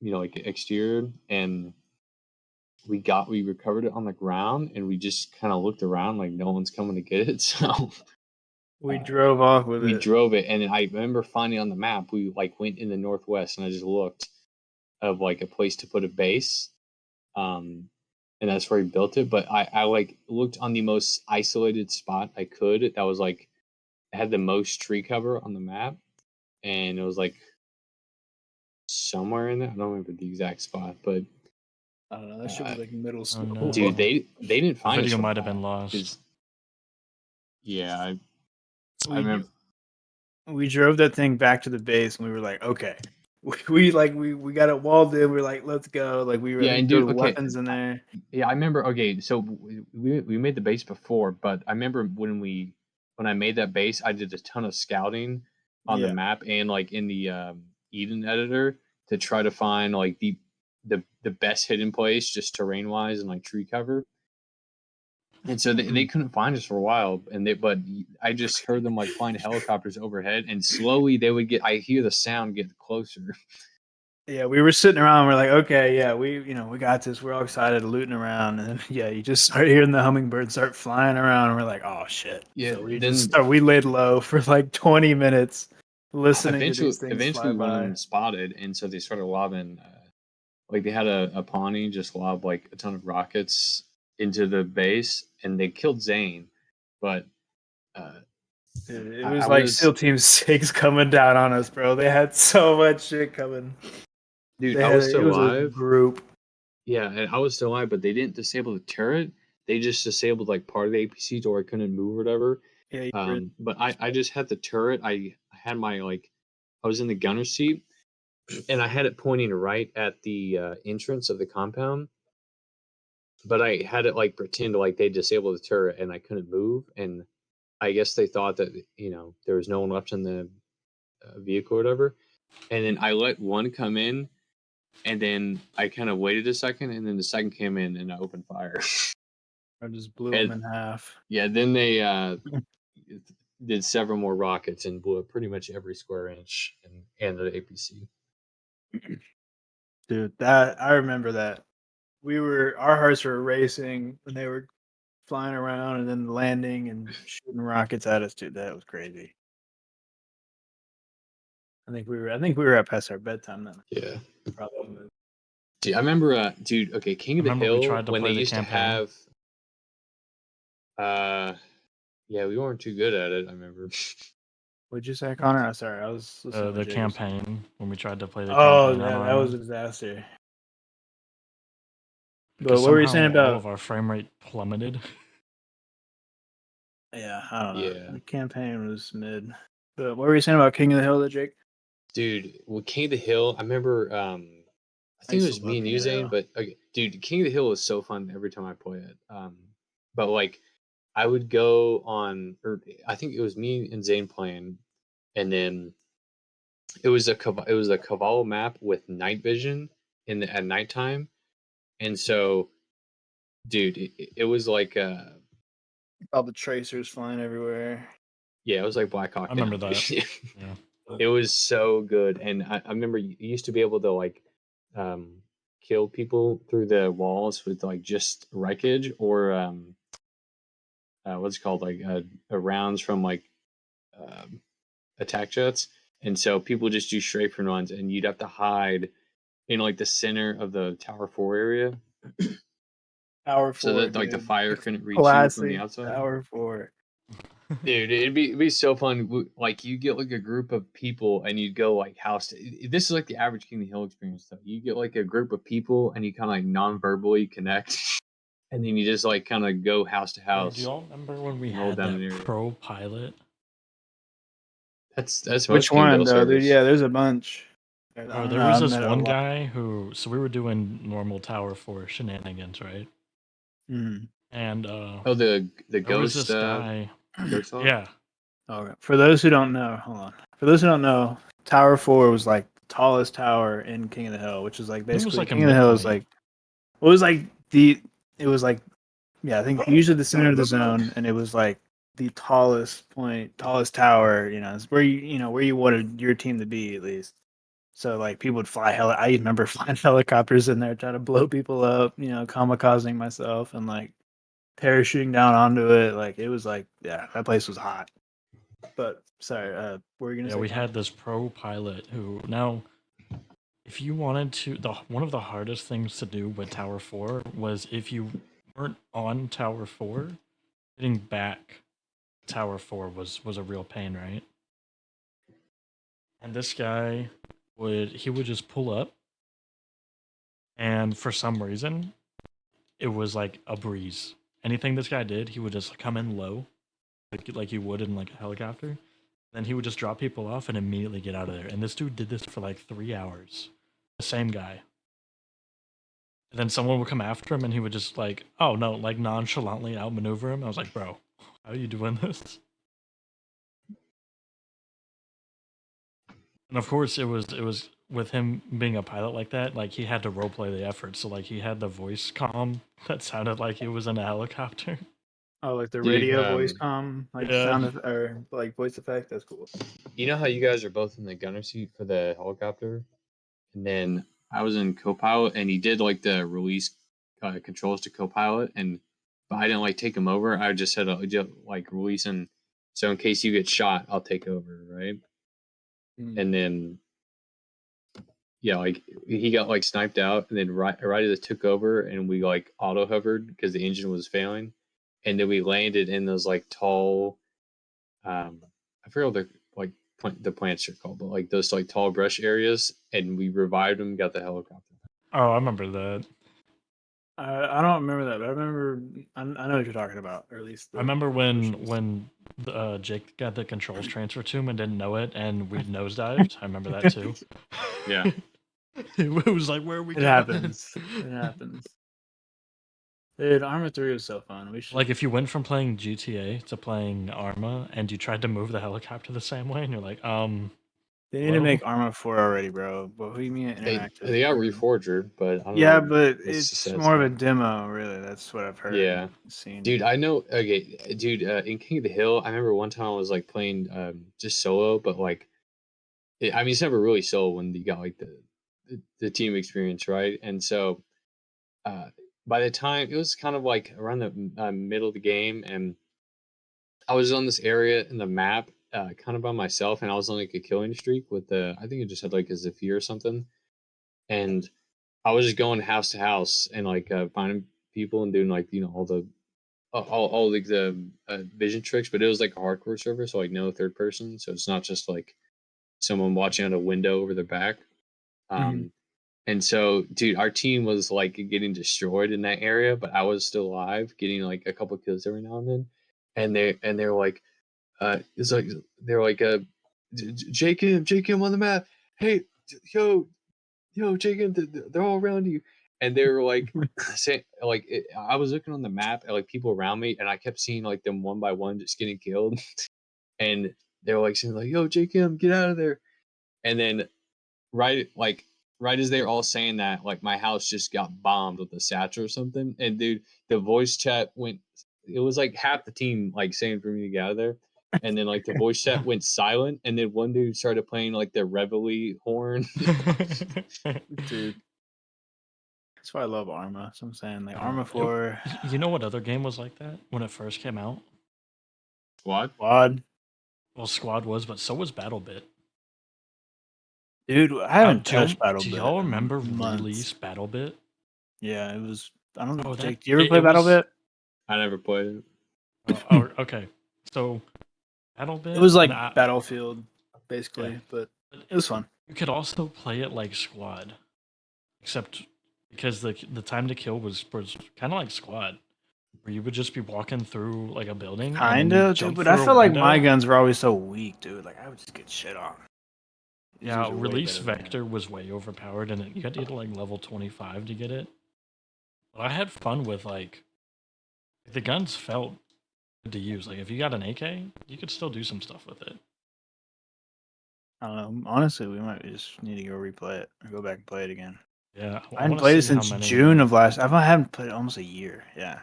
like exterior, and we recovered it on the ground and we just kind of looked around like no one's coming to get it, so we drove off with it. We drove it, and I remember finding on the map we like went in the northwest, and I just looked of like a place to put a base, and that's where we built it. But I like looked on the most isolated spot I could. That was like had the most tree cover on the map, and it was like somewhere in there. I don't remember the exact spot, but I don't know. That shit was like middle school. No. Dude, they didn't find the video us. Might have been lost. Yeah, I remember. We drove that thing back to the base, and we were like, okay. We got it walled in. We were like, let's go. Like we were weapons in there. I remember. Okay, so we made the base before, but I remember when I made that base, I did a ton of scouting on the map and like in the Eden editor to try to find like the best hidden place, just terrain wise and like tree cover. And so they couldn't find us for a while, but I just heard them like flying helicopters overhead, and slowly they would I hear the sound get closer. Yeah, we were sitting around. We're like, okay, yeah, we got this. We're all excited, looting around, and then you just start hearing the hummingbirds start flying around, and we're like, oh shit. Yeah, so we laid low for like 20 minutes, listening to these things eventually fly one by. of them spotted, and so they started lobbing. Like they had a Pawnee just lob like a ton of rockets into the base, and they killed Zane, but. Dude, it was like SEAL Team 6 coming down on us, bro. They had so much shit coming. Dude, I was still alive. A group. Yeah, and I was still alive, but they didn't disable the turret. They just disabled like part of the APC or I couldn't move or whatever. Yeah, but I just had the turret. I had my I was in the gunner seat, and I had it pointing right at the entrance of the compound. But I had it like pretend like they disabled the turret and I couldn't move, and I guess they thought that there was no one left in the vehicle or whatever. And then I let one come in, and then I kind of waited a second, and then the second came in, and I opened fire. I just blew them in half. Yeah, then they did several more rockets and blew up pretty much every square inch and the APC. Dude, I remember that. Our hearts were racing when they were flying around and then landing and shooting rockets at us, dude. That was crazy. I think we were at past our bedtime then. Yeah. Probably. Dude, I remember, okay, King of the remember we Hill, tried to when they play the used campaign. to have, yeah, we weren't too good at it, I remember. What'd you say, Connor? I'm sorry, I was listening to The what Jake was saying. campaign, when we tried to play the Oh, campaign on yeah, that Arma. was a disaster. Because But what were you somehow saying all about? of our frame rate plummeted. Yeah, I don't know. Yeah. The campaign was mid. But what were you saying about King of the Hill, Jake? Dude, with King of the Hill, I remember, I I think it used was to me love and King you, of the Zane, Hill. but okay, dude, King of the Hill is so fun every time I play it. But like, I would go on, or I think it was me and Zane playing, and then it was a Cavallo map with night vision at nighttime, and so, dude, it was like, All the tracers flying everywhere. yeah, it was like Black I Hawk remember Down, that. dude. Yeah. It was so good, and I remember you used to be able to like, kill people through the walls with like just wreckage or what's it called, like rounds from like um, attack jets, and so people just do strafing runs, and you'd have to hide in like the center of the Tower 4 area, Tower so 4, that like the dude. fire couldn't reach you from the Classic outside. Tower 4. Dude, it'd be so fun. Like you get like a group of people, and you'd go like house. This is like the average King of the Hill experience stuff. You get like a group of people, and you kind of like non-verbally connect, and then you just like kind of go house to Hey, do house y'all remember when we and hold had down that an area. pro pilot? That's Which most King of the one, Hill though, dude? servers. Yeah, there's a bunch. I Bro, don't there know. was I've this met a one lot. guy who, so we were doing normal Tower 4 shenanigans, right? Mhm. And Oh, the there was ghost this guy. ghost hawk. Yeah, Okay. For those who don't know, hold on. For those who don't know, Tower 4 was like the tallest tower in King of the Hill, which is like I think it was basically like a King of the Hill is midpoint. like, it was like it was like, yeah, I think usually the center of the zone, and it was like the tallest point, tallest tower, it's where where you wanted your team to be at least. So like people would fly I remember flying helicopters in there trying to blow people up, kamikazing myself and like parachuting down onto it. Like it was like, yeah, that place was hot. But sorry, what were you gonna Yeah, say, we Connor? had this pro pilot who now, if you wanted to, the one of the hardest things to do with Tower 4 was if you weren't on Tower 4, getting back Tower 4 was a real pain, right? And this guy would just pull up, and for some reason it was like a breeze. Anything this guy did, he would just come in low, like you would in like a helicopter. Then he would just drop people off and immediately get out of there. And this dude did this for like 3 hours. The same guy. And then someone would come after him and he would just like, oh no, like nonchalantly outmaneuver him. I was like, bro, how are you doing this? And of course it was with him being a pilot like that, like he had to roleplay the effort. So like he had the voice comm that sounded like he was in a helicopter. Oh, like the Dude, radio voice comm, like Yeah. or like voice effect. That's cool. you know how you guys are both in the gunner seat for the helicopter, and then I was in co-pilot, and he did like the release controls to co-pilot, and but I didn't like take him over. I just said like release, and so in case you get shot, I'll take over, right? And then yeah, like he got like sniped out, and then right as it took over, and we like auto hovered because the engine was failing, and then we landed in those like tall, I forget what they're like the plants are called, but like those like tall brush areas, and we revived him, got the helicopter. Oh, I remember that. I don't remember that, but I remember. I know what you're talking about, or at least I the remember when visuals. when Jake got the controls transferred to him and didn't know it, and we nosedived. I remember that too. Yeah. It was like, where are we It going? happens. It happens. Dude, Arma 3 was so fun. We should. Like if you went from playing GTA to playing Arma, and you tried to move the helicopter the same way, and you're like, They need to hello. make Arma 4 already, bro. But who do you mean interactive? They got Reforger, but I don't Yeah, know. but It's just it's that more of a stuff. demo, really. That's what I've heard Yeah. and seen. Dude, I know. Okay, dude. In King of the Hill, I remember one time I was like playing just solo, but like, I mean, it's never really solo when you got like the team experience, right? And so, uh, by the time it was kind of like around the middle of the game, and I was on this area in the map, kind of by myself, and I was on like a killing streak with the. I think it just had like a Zephyr or something, and I was just going house to house and like finding people and doing like all like the vision tricks, but it was like a hardcore server, so like no third person, so it's not just like someone watching out a window over their back. Um, and so, dude, our team was like getting destroyed in that area, but I was still alive, getting like a couple kills every now and then. And they're like, it's like they're like, Jacob on the map. Hey, yo, Jacob, they're all around you. And they were like, saying like, I was looking on the map at like people around me, and I kept seeing like them one by one just getting killed. And they were like saying like, yo, Jacob, get out of there. And then right like right as they were all saying that, like my house just got bombed with a satchel or something. And dude, the voice chat went, it was like half the team like saying for me to get out of there. And then like the voice chat went silent, and then one dude started playing like the Reveille horn. Dude. That's why I love Arma. That's what I'm saying. Like Arma 4. You know what other game was like that when it first came out? What? Squad. Well, Squad was, but so was BattleBit. Dude, I haven't Do touched BattleBit. do y'all in remember months. release BattleBit? Yeah, it was. I don't know. Oh, Jake, do you ever play was. BattleBit? I never played it. Okay. So BattleBit. It was like and Battlefield, basically, Yeah. but it was fun. You could also play it like Squad, except because the time to kill was kind of like Squad, where you would just be walking through like a building. and then Kinda, you'd jump dude, but I through a feel like my window. guns were always so weak, dude. Like I would just get shit on. These Yeah, dudes are way release better than me. Vector was way overpowered, and you had to get to like level 25 to get it. But I had fun with like the guns felt good to use. Like if you got an AK, you could still do some stuff with it. I don't know. Honestly, we might just need to go replay it or go back and play it again. Yeah, I hadn't wanna played it see how since many, June of last. I haven't played it almost a year. Yeah.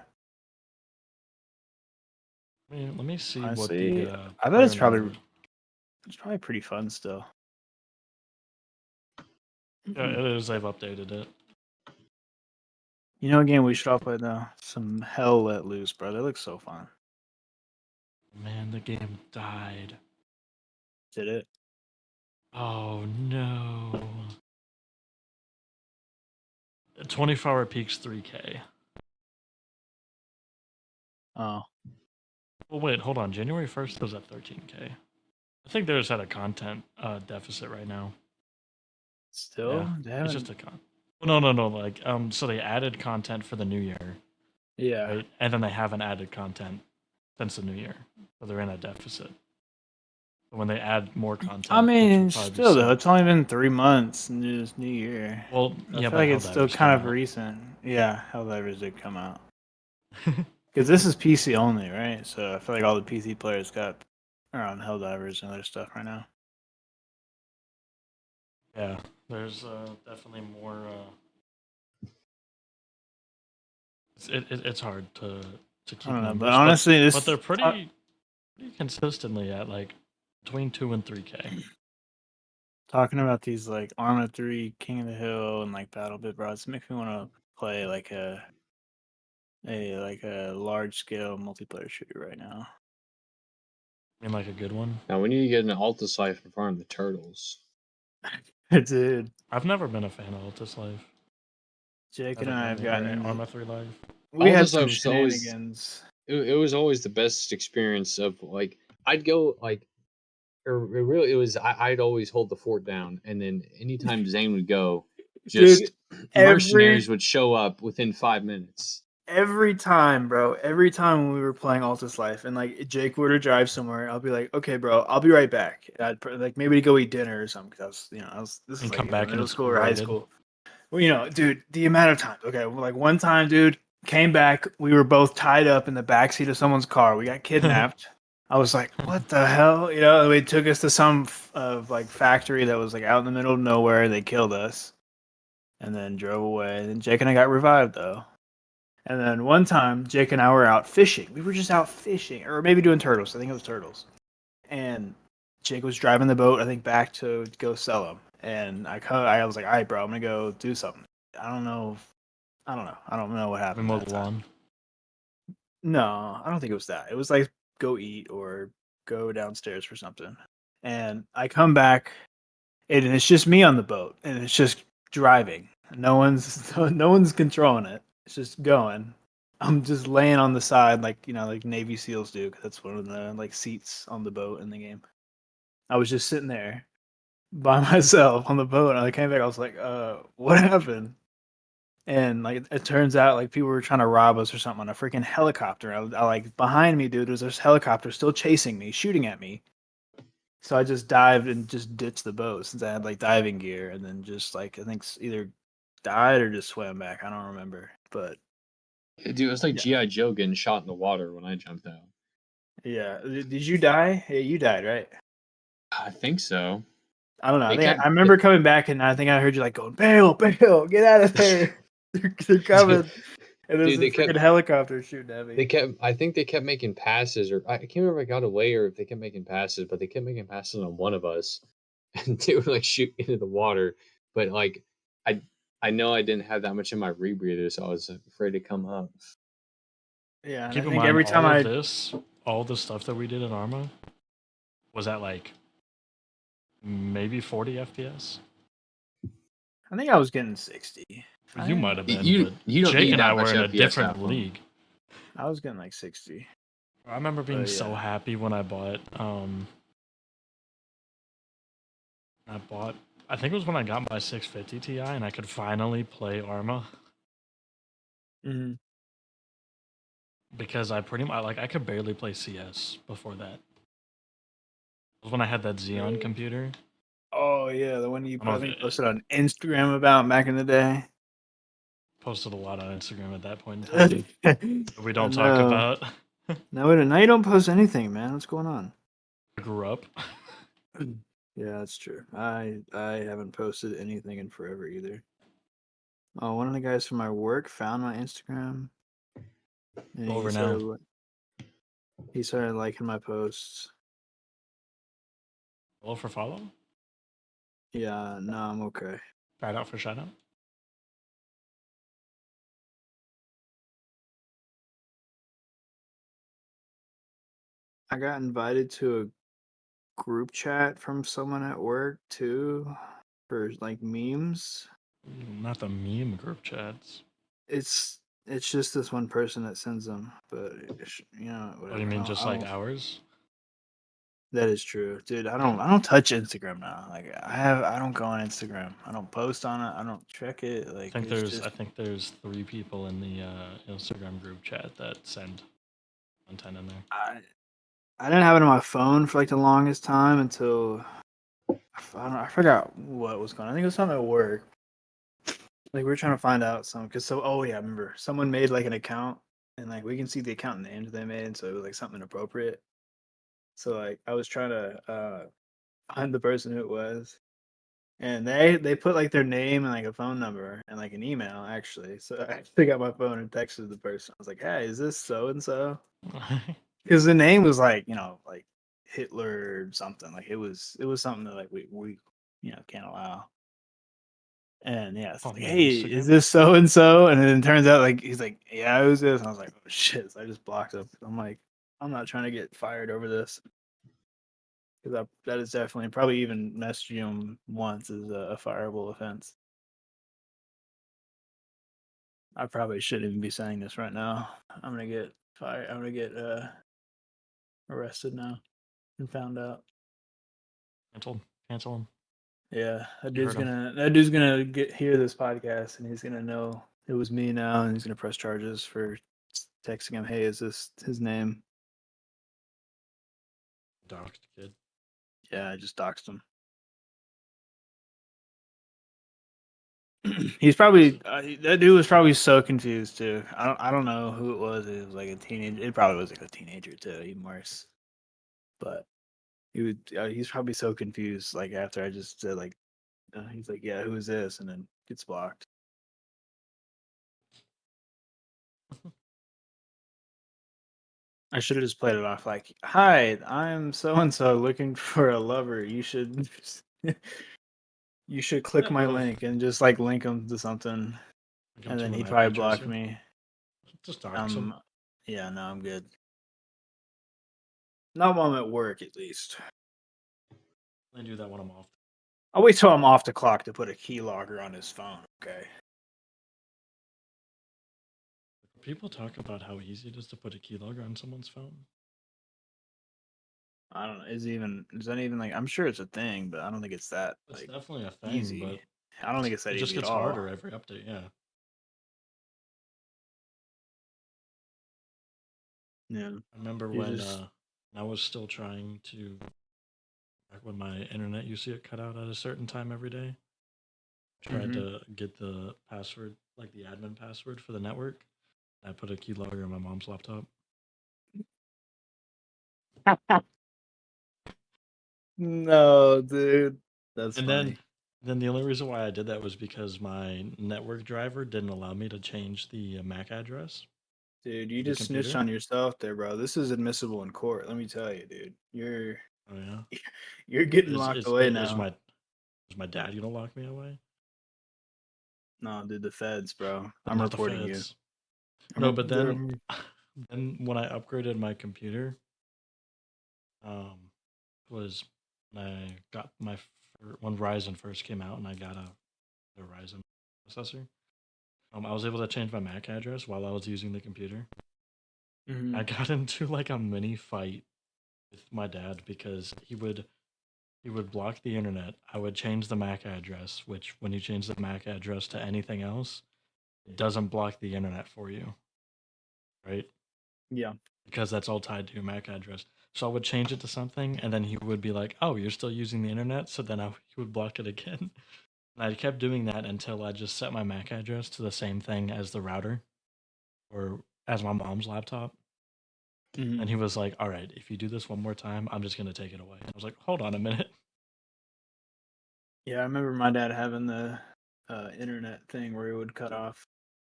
Let me see what Honestly, the. I bet player it's probably numbers- pretty fun still. Yeah, it is. They've updated it. You know, a game we should all play though. Some Hell Let Loose, bro. That looks so fun. Man, the game died. Did it? Oh no. 24-hour peaks 3K. Oh, Well, wait, hold on. January 1st was at 13K. I think they're just at a content deficit right now. still? Yeah, They it's haven't. just a con. No. Like, so they added content for the new year, Yeah. right? And then they haven't added content since the new year, so they're in a deficit. But when they add more content, I which mean, will probably be still though, soon. it's only been 3 months in this new year. Well, I yeah, feel but like it's still Helldivers kind came of out. recent. Yeah, Helldivers did come out. Because this is PC only, right? So I feel like all the PC players are on Helldivers and other stuff right now. Yeah, there's definitely more. It's hard to keep I don't know, numbers, but honestly, but they're pretty consistently at like between 2 and 3K. talking about these like Arma 3, King of the Hill, and like BattleBit, bro, it makes me want to play like a large scale multiplayer shooter right now. I mean, like a good one. Now we need to get an Altus Life and farm the turtles. Dude, I've never been a fan of Altus Life. Jake and Never I got have any, gotten or into. Arma 3 Life. We had Altus some Life was always shenanigans. it was always the best experience of like I'd go like it was I'd always hold the fort down, and then anytime Zane would go, just Dude, mercenaries would show up within 5 minutes. every time, bro, every time we were playing Altus Life and like Jake were to drive somewhere, I'll be like, okay, bro, I'll be right back. And like maybe to go eat dinner or something because this And is come like back and middle it's school or high rated. school. Well, dude, the amount of times. Okay, well, like one time, dude, came back. We were both tied up in the backseat of someone's car. We got kidnapped. I was like, what the hell? They took us to some like factory that was like out in the middle of nowhere. They killed us and then drove away. And then Jake and I got revived though. And then one time, Jake and I were out fishing. We were just out fishing, or maybe doing turtles. I think it was turtles. And Jake was driving the boat, I think, back to go sell them. And I was like, all right, bro, I'm gonna go do something. I don't know. I don't know what We happened mow that the time. lawn. No, I don't think it was that. It was like go eat or go downstairs for something, and I come back, and it's just me on the boat, and it's just driving. No one's controlling it. It's just going. I'm just laying on the side, like like Navy SEALs do, because that's one of the like seats on the boat in the game. I was just sitting there by myself on the boat, and I came back. I was like, what happened?" And like it turns out like people were trying to rob us or something on a freaking helicopter. I like behind me, dude. There's this helicopter still chasing me, shooting at me. So I just dived and just ditched the boat since I had like diving gear, and then just like I think either died or just swam back. I don't remember, but Dude, it was like yeah, GI Joe getting shot in the water when I jumped out. yeah. Did you die? Yeah, you died, right? I think so. I don't know. They I kept remember coming back, and I think I heard you like going, "Bail, bail, get out of there! They're coming!" And there's dude, a freaking helicopter shooting at me. I think they kept making passes, or I can't remember if I got away or if they kept making passes, but they kept making passes on one of us, and they would like shoot into the water. But like, I I know I didn't have that much in my rebreather, so I was afraid to come up. Yeah, and I Keep in think mind, every time all the stuff that we did in Arma was at like maybe 40 FPS. I think I was getting 60. You might have been, You but you don't Jake need and I that were much in a FPS different that one. league. I was getting like 60. I remember being so yeah. happy when I bought. I think it was when I got my 650 Ti and I could finally play Arma Mm-hmm. because I pretty much like I could barely play CS before that. It was when I had that Xeon computer. Oh yeah, the one you I don't I know think if posted on Instagram about back in the day. posted a lot on Instagram at that point in time. That we don't talk No, about. now you don't post anything, man. What's going on? I grew up. Yeah, that's true. I haven't posted anything in forever either. Oh, one of the guys from my work found my Instagram, and Over now. he started liking my posts. Hello for follow. Yeah, no, I'm okay. Shout out for shout out. I got invited to a group chat from someone at work too for like memes. Not the meme group chats. It's it's just this one person that sends them, but Oh, you whatever. mean just I like don't. ours? That is true, dude. I don't touch Instagram now. Like I don't go on Instagram. I don't post on it. I don't check it. Like it's I just think there's 3 people in the Instagram group chat that send content in there. I didn't have it on my phone for like the longest time until I forgot what was going on. I think it was something at work. Like we were trying to find out some because oh yeah, I remember someone made like an account and like we can see the account names they made, so it was like something inappropriate. So like I was trying to find the person who it was, and they put like their name and like a phone number and like an email actually. So I actually got my phone and texted the person. I was like, "Hey, is this so and so?" Because the name was like like Hitler or something. Like it was something that like we can't allow. And yeah, it's On like, the "Hey, is Instagram? this so and so?" And then it turns out like he's like, "Yeah, who's this?" And I was like, "Oh shit!" So I just blocked him. I'm like, I'm not trying to get fired over this because that is definitely probably even messaging him once is a fireable offense. I probably shouldn't even be saying this right now. I'm gonna get fired. I'm gonna get arrested now and found out. Cancel him. Yeah, You heard him. that dude's gonna hear this podcast and he's gonna know it was me now and he's gonna press charges for texting him, "Hey, is this his name?" Doxed kid. Yeah, I just doxed him. He's probably that dude was probably so confused too. I don't know who it was. It was like a teenager. It probably was like a teenager too, even worse. But he's probably so confused. Like after I just said like he's like, "Yeah, who is this?" and then gets blocked. I should have just played it off like, "Hi, I'm so and so looking for a lover. You should you should click Yeah, my well, link and just like link him to something." give him And then to an he'd IP probably block tracer. me. Just dox him. Yeah, no, I'm good. Not while I'm at work, at least. I do that when I'm off. I'll wait till I'm off the clock to put a keylogger on his phone. Okay. People talk about how easy it is to put a keylogger on someone's phone. I don't know. Is that even like? I'm sure it's a thing, but I don't think it's that It's like definitely a thing, easy. but I don't think it's that it just easy at gets all. harder every update. Yeah. Yeah. I remember You when just I was still trying to, back when my internet used to get cut out at a certain time every day, tried Mhm. to get the password, like the admin password for the network. I put a keylogger on my mom's laptop. No, dude. That's And funny. then the only reason why I did that was because my network driver didn't allow me to change the MAC address Dude, you for the just snitched computer. on yourself there, bro. This is admissible in court. Let me tell you, dude. You're Oh yeah. you're getting Is locked is away is now. my is my dad gonna lock me away? No, dude, the feds, bro. I'm Not the reporting you. feds. No, but then They're- then when I upgraded my computer, was when I got when Ryzen first came out and I got a Ryzen processor. I was able to change my MAC address while I was using the computer. I Mhm. got into like a mini fight with my dad because he would block the internet. I would change the MAC address, which when you change the MAC address to anything else, it doesn't block the internet for you, right? Yeah. Because that's all tied to your MAC address. So I would change it to something, and then he would be like, "Oh, you're still using the internet." So then he would block it again. And I kept doing that until I just set my MAC address to the same thing as the router or as my mom's laptop. Mhm. And he was like, "All right, if you do this one more time, I'm just gonna take it away." I was like, "Hold on a minute." Yeah, I remember my dad having the internet thing where it would cut off,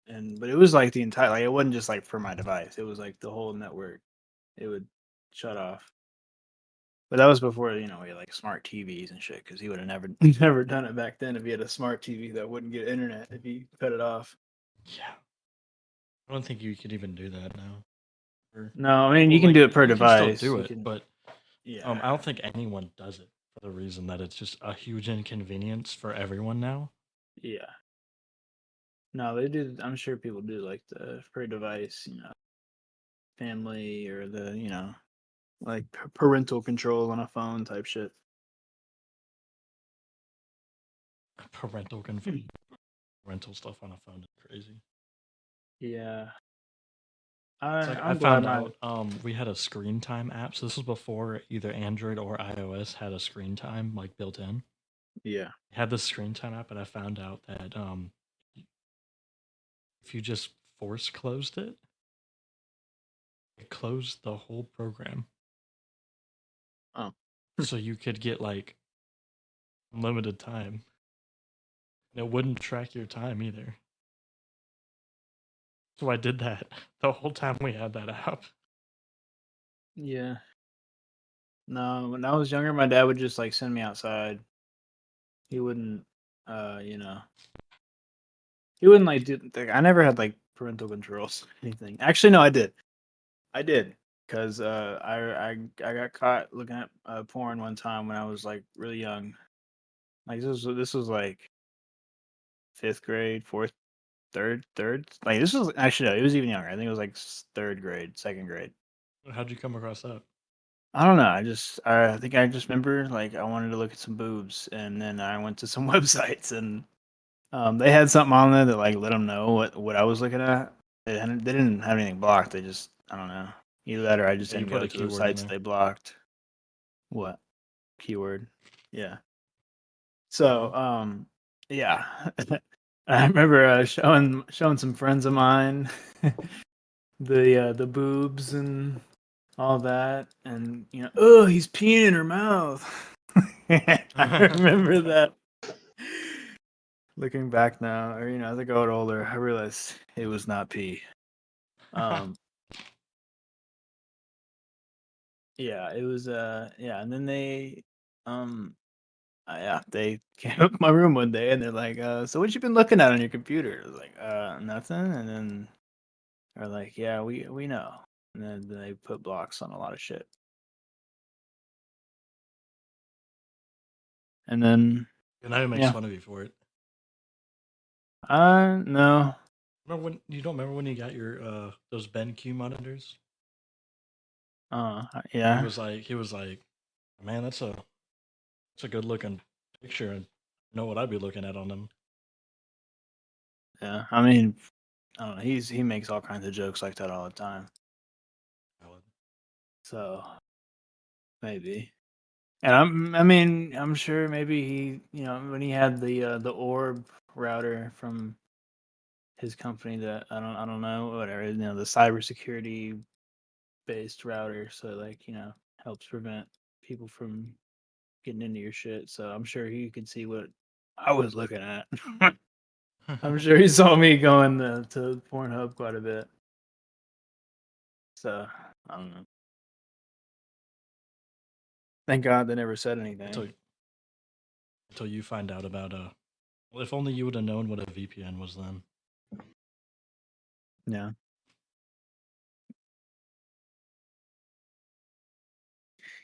but it was like the entire like it wasn't just like for my device. It was like the whole network. It would shut off. But that was before we had like smart TVs and shit. Because he would have never never done it back then if he had a smart TV that wouldn't get internet if he cut it off. Yeah, I don't think you could even do that now. Or, No, I mean you well, can like do it per you can still device. do You it, can, but yeah, I don't think anyone does it for the reason that it's just a huge inconvenience for everyone now. yeah. No, they do. I'm sure people do like the per device, family or the like parental control on a phone type shit. Parental parental stuff on a phone is crazy. Yeah, It's like I I'm glad found my out we had a screen time app. So this was before either Android or iOS had a screen time like built in. yeah. It had the screen time app, and I found out that if you just force closed it, it closed the whole program. Oh, So you could get like unlimited time. And it wouldn't track your time either. So I did that the whole time we had that app. yeah. No, when I was younger, my dad would just like send me outside. He wouldn't, uh, you know, he wouldn't like do. Like, I never had like parental controls or anything. Actually, no, I did. I did because I got caught looking at porn one time when I was like really young. Like this was like fifth grade, fourth, third. Like this was actually no, it was even younger. I think it was like third grade, second grade. How'd you come across that? I don't know. I think I just remember like I wanted to look at some boobs, and then I went to some websites, and they had something on there that like let them know what I was looking at. They didn't have anything blocked. They just I don't know. Either that or I just Yeah, you didn't put go a to those keyword in sites there. they blocked. What keyword? Yeah. So yeah. I remember showing some friends of mine the boobs and all that, and oh, he's peeing in her mouth. I remember that. Looking back now, or as I got older, I realized it was not pee. Um, yeah, it was. Yeah, and then they came up to my room one day, and they're like, "So what you been looking at on your computer?" I was like, nothing." And then they're like, "Yeah, we know." And then they put blocks on a lot of shit. And then And I makes yeah, fun of you for it. no, Remember when you don't remember when you got your those BenQ monitors? He yeah, was like, man, that's a good looking picture. And know what I'd be looking at on them. yeah. I mean, I don't know. He makes all kinds of jokes like that all the time. So maybe. And I'm sure maybe he, when he had the orb router from his company that I don't know, whatever, the cybersecurity based router, so like, helps prevent people from getting into your shit. So I'm sure he could see what I was looking at. I'm sure he saw me going to Pornhub quite a bit. So I don't know. Thank God they never said until anything. until you find out about well, if only you would have known what a VPN was then. Yeah.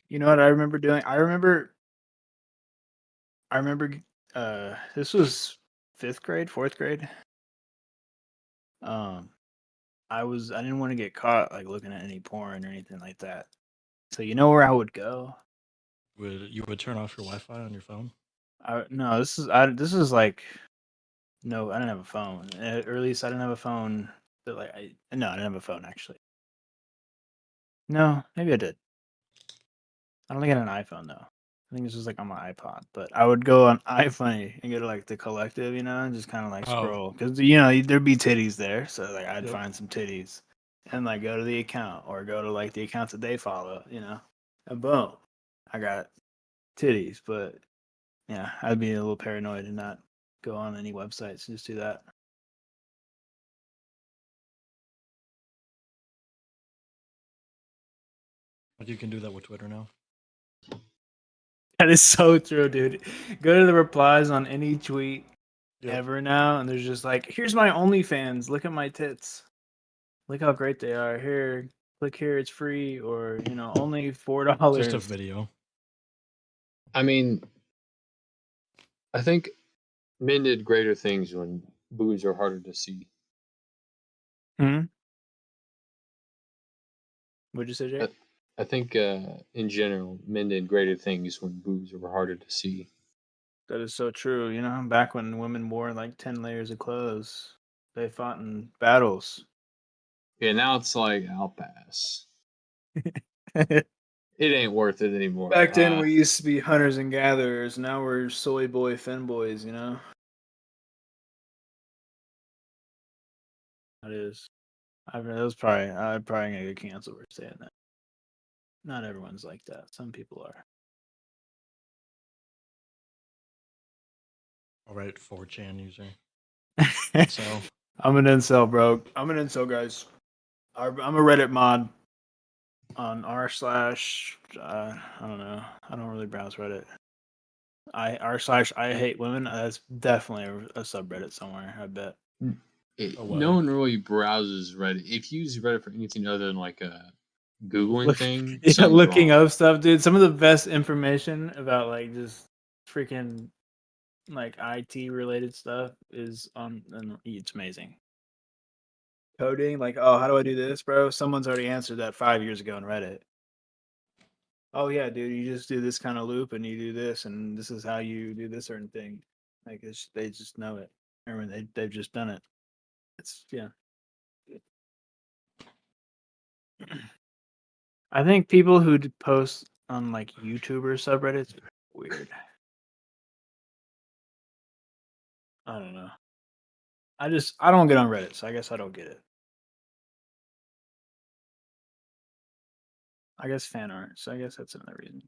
You know what I remember doing? I remember this was 5th grade, 4th grade. Um I didn't want to get caught like looking at any porn or anything like that. So you know where I would go? Would you would turn off your Wi-Fi on your phone? This is like no, I didn't have a phone. Or at least I didn't have a phone that like no, I didn't have a phone actually. No, maybe I did. I don't think I had an iPhone though. I think this was like on my iPod, but I would go on iFunny and go to like the collective, and just kind of like Oh, scroll because there'd be titties there, so like I'd yep. find some titties and like go to the account or go to like the accounts that they follow, and boom, I got titties. But yeah, I'd be a little paranoid and not go on any websites and just do that. Like you can do that with Twitter now. That is so true, dude. Go to the replies on any tweet Yep. ever now, and there's just like, here's my OnlyFans. Look at my tits. Look how great they are. Here, click here. It's free, or only $4. Just a video. I mean, I think men did greater things when boobs are harder to see. Hmm. What'd you say, I, Jake? I think in general, men did greater things when boobs were harder to see. That is so true. Back when women wore like 10 layers of clothes, they fought in battles. Yeah, now it's like I'll pass. Back It ain't worth it anymore. then, we used to be hunters and gatherers. Now we're soy boy femboys. That is. I'd probably gonna get canceled for saying that. Not everyone's like that. Some people are. All right, 4chan user. I'm So an incel, bro. I'm an incel, guys. I'm a Reddit mod on r slash. I don't know. I don't really browse Reddit. R slash I hate women. That's definitely a subreddit somewhere. I bet. No away. one really browses Reddit. If you use Reddit for anything other than like a Googling Look, thing, yeah, something's looking wrong. up stuff, dude. Some of the best information about like just freaking like IT related stuff is on, and it's amazing. Coding, like, oh, how do I do this, bro? Someone's already answered that 5 years ago on Reddit. Oh yeah, dude, you just do this kind of loop and you do this, and this is how you do this certain thing. Like they just know it. I mean, they've just done it. It's yeah. I think people who post on like YouTuber subreddits are weird. I don't know. I don't get on Reddit, so I guess I don't get it. I guess fan art, so I guess that's another reason.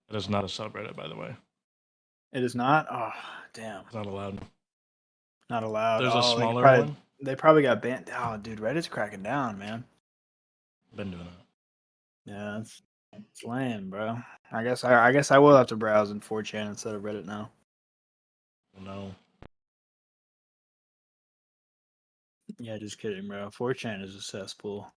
It is not a subreddit, by the way. It is not. Oh damn, It's not allowed. not allowed. There's a Oh, smaller one. they probably got banned. Oh, dude, Reddit's cracking down, man. Been doing it. Yeah, it's lame, bro. I guess I will have to browse in 4chan instead of Reddit now. No. Yeah, just kidding, bro. 4chan is a cesspool.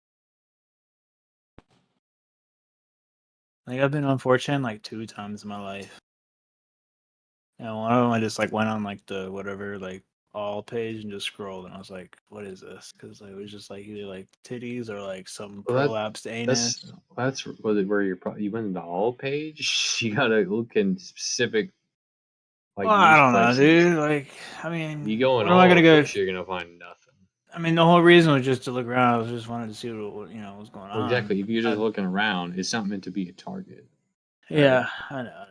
Like I've been on 4chan like 2 times in my life. And one of them I just like went on like the whatever like all page and just scrolled, and I was like, "What is this?" Because like, it was just like either like titties or like some Well, prolapsed that's anus. that's where you went in the all page. You gotta look in specific like Well, I niche don't know, places. dude. Like, I You mean, go in what am I all, gonna of go? course you're gonna find nothing. I mean, the whole reason was just to look around. I was just wanted to see what was going Well, on. exactly. If you're just I, looking around, it's not meant to be a target, right? yeah, I know.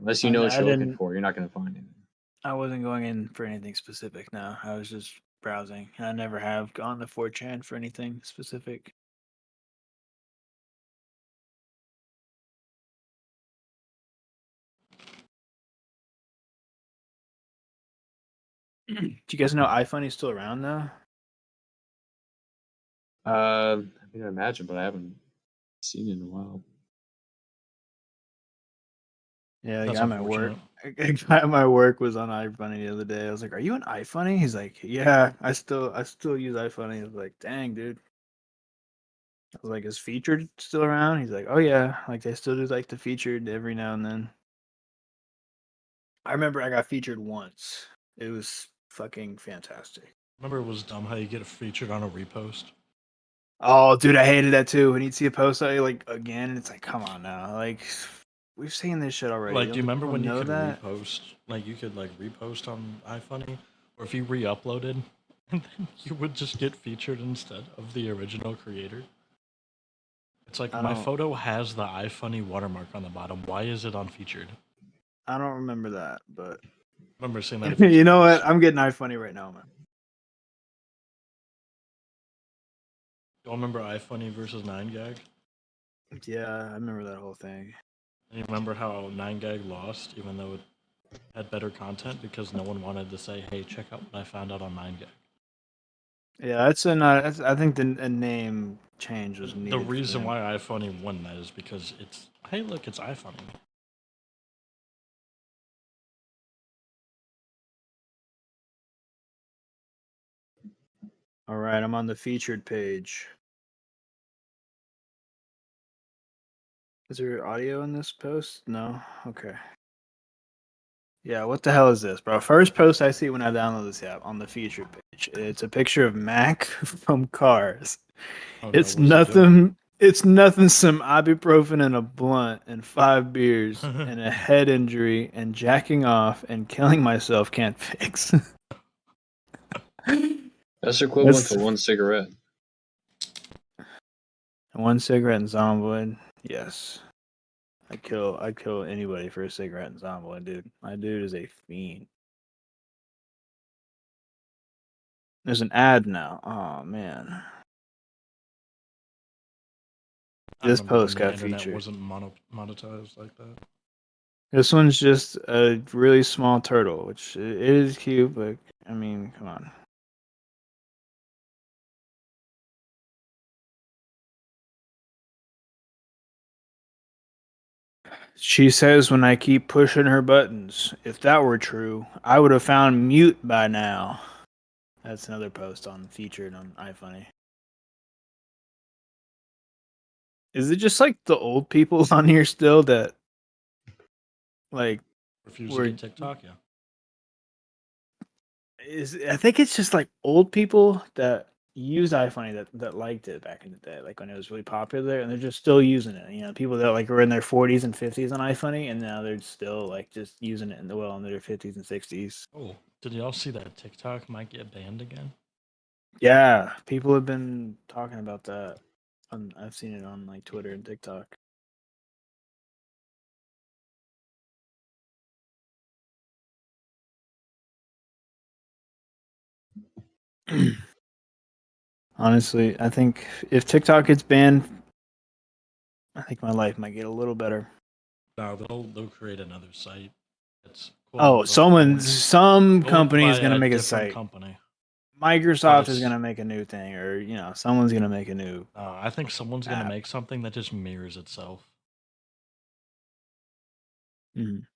Unless you know what I you're looking didn't. for, you're not gonna find anything. I wasn't going in for anything specific. No, I was just browsing. I never have gone to 4chan for anything specific. Do you guys know iFunny's still around though? I mean, I imagine, but I haven't seen it in a while. Yeah, the That's guy at my work. unfortunate. A guy at my work was on iFunny the other day. I was like, "Are you on iFunny?" He's like, "Yeah, I still use iFunny." I was like, "Dang, dude." I was like, "Is featured still around?" He's like, "Oh yeah, like they still do like the featured every now and then." I remember I got featured once. It was fucking fantastic. Remember, it was dumb how you get featured on a repost. Oh, dude, I hated that too. When you'd see a post like again, and it's like, come on now, like we've seen this shit already. Like, do Don't you the remember people when you know could that? repost? Like, you could repost on iFunny, or if you re-uploaded, and then you would just get featured instead of the original creator. It's like I my don't. photo has the iFunny watermark on the bottom. Why is it on featured? I don't remember that, but I remember seeing that a few you know times. what? I'm getting iFunny right now, man. Y'all remember iFunny versus 9gag? Yeah, I remember that whole thing. And you remember how 9gag lost, even though it had better content, because no one wanted to say, "Hey, check out what I found out on 9gag." Yeah, that's a not. That's, I think a name change was The needed for reason them. why iFunny won that is because it's, hey, look, it's iFunny. All right, I'm on the featured page. Is there audio in this post? No. Okay. Yeah, what the hell is this, bro? First post I see when I download this app on the featured page. It's a picture of Mac from Cars. Oh no, It's what is he doing? nothing. It's nothing. Some ibuprofen and a blunt and 5 beers and a head injury and jacking off and killing myself can't fix. That's equivalent That's to one cigarette. one cigarette and Zomboid. Yes, I'd kill anybody for a cigarette and Zomboid, dude. My dude is a fiend. There's an ad now. Oh man, I this remember when post the got internet featured. wasn't monetized like that. This one's just a really small turtle, which it is cute, but I mean, come on. She says when I keep pushing her buttons, if that were true, I would have found mute by now. That's another post on featured on iFunny. Is it just like the old people on here still that like Refuse to were get TikTok, yeah. is I think it's just like old people that used iFunny that liked it back in the day, like when it was really popular, and they're just still using it. You know, people that like were in their 40s and 50s on iFunny, and now they're still like just using it in the well in their 50s and 60s. Oh, did y'all see that TikTok might get banned again? Yeah, people have been talking about that. I've seen it on like Twitter and TikTok. Honestly, I think if TikTok gets banned, I think my life might get a little better. No, they'll create another site. It's quote Oh, unquote some owned company by is gonna a make a different site. company, but Microsoft is it's. gonna make a new thing, or someone's gonna make a new I think someone's gonna app. make something that just mirrors itself. Mhm.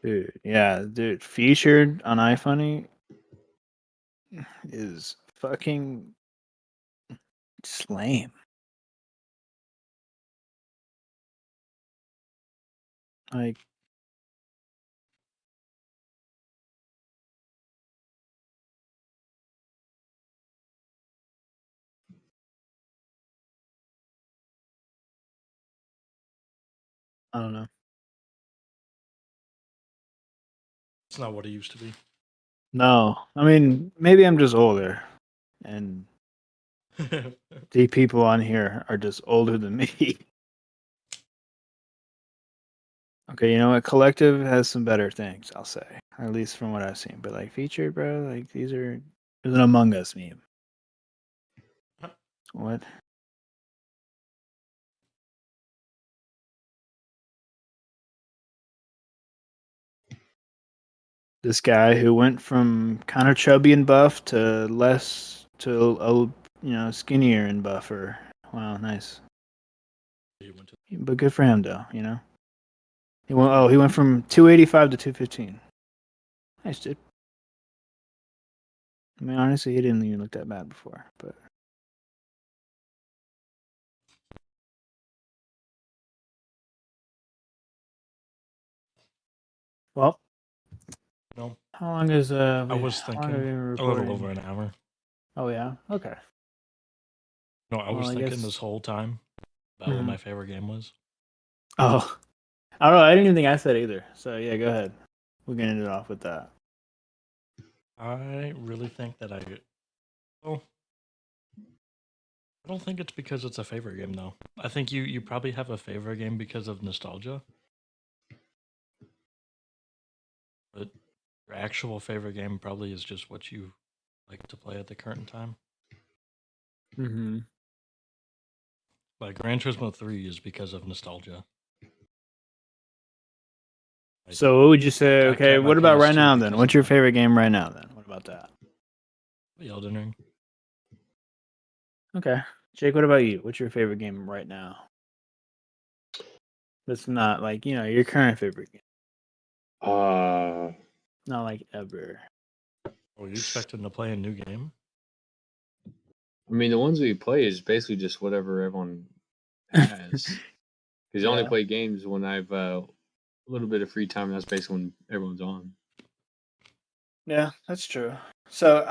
Dude, yeah, dude, featured on iFunny. is fucking just lame. Like, I don't know. It's not what it used to be. No, I mean maybe I'm just older, and the people on here are just older than me. Okay, you know what? Collective has some better things, I'll say, or at least from what I've seen. But like featured, bro, like there's an Among Us meme. What? This guy who went from kind of chubby and buff to less to skinnier and buffer. Wow, nice. But good for him though, you know. He went from 285 to 215. Nice, dude. I mean, honestly, he didn't even look that bad before, but well, No, how long is I was how long have we thinking been a little recording? over an hour. Oh yeah, okay. No, I Well, was I thinking guess. this whole time about what Mhm. my favorite game was. Oh, I don't know. I didn't even think I said either. So yeah, go ahead. We can end it off with that. I really think that well, I don't think it's because it's a favorite game though. I think you probably have a favorite game because of nostalgia, but your actual favorite game probably is just what you like to play at the current time. Mm-hmm. Like Gran Turismo 3 is because of nostalgia. Like So what would you say? I Okay, kept my what about right PS2 now then? because What's of your that. favorite game right now then? What about that? Elden Ring. Okay, Jake, what about you? What's your favorite game right now? That's not like your current favorite game, Uh, not like ever. Oh, you expecting to play a new game? I mean, the ones we play is basically just whatever everyone has. Because I only Yeah, play games when I've a little bit of free time. And that's basically when everyone's on. yeah, that's true. So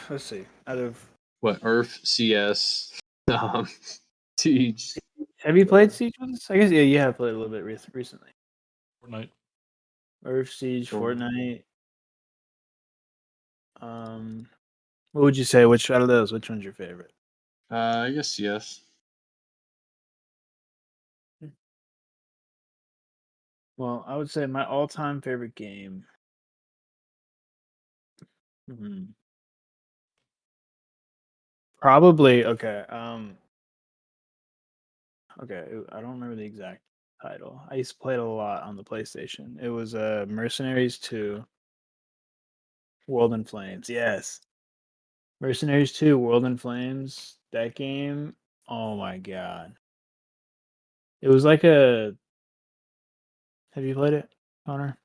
let's see, out of What Earth, CS, um, Siege. have you played Siege with us? I guess yeah, you have played a little bit recently. Fortnite. Earth, Siege, Or, Fortnite. What would you say? Which out of those? Which one's your favorite? I guess CS. Well, I would say my all-time favorite game. Hmm, Probably okay. Okay, I don't remember the exact title. I used to play it a lot on the PlayStation. It was Mercenaries 2, World in Flames. Yes. Mercenaries 2, World in Flames. That game, oh my god. It was like a have you played it, Connor?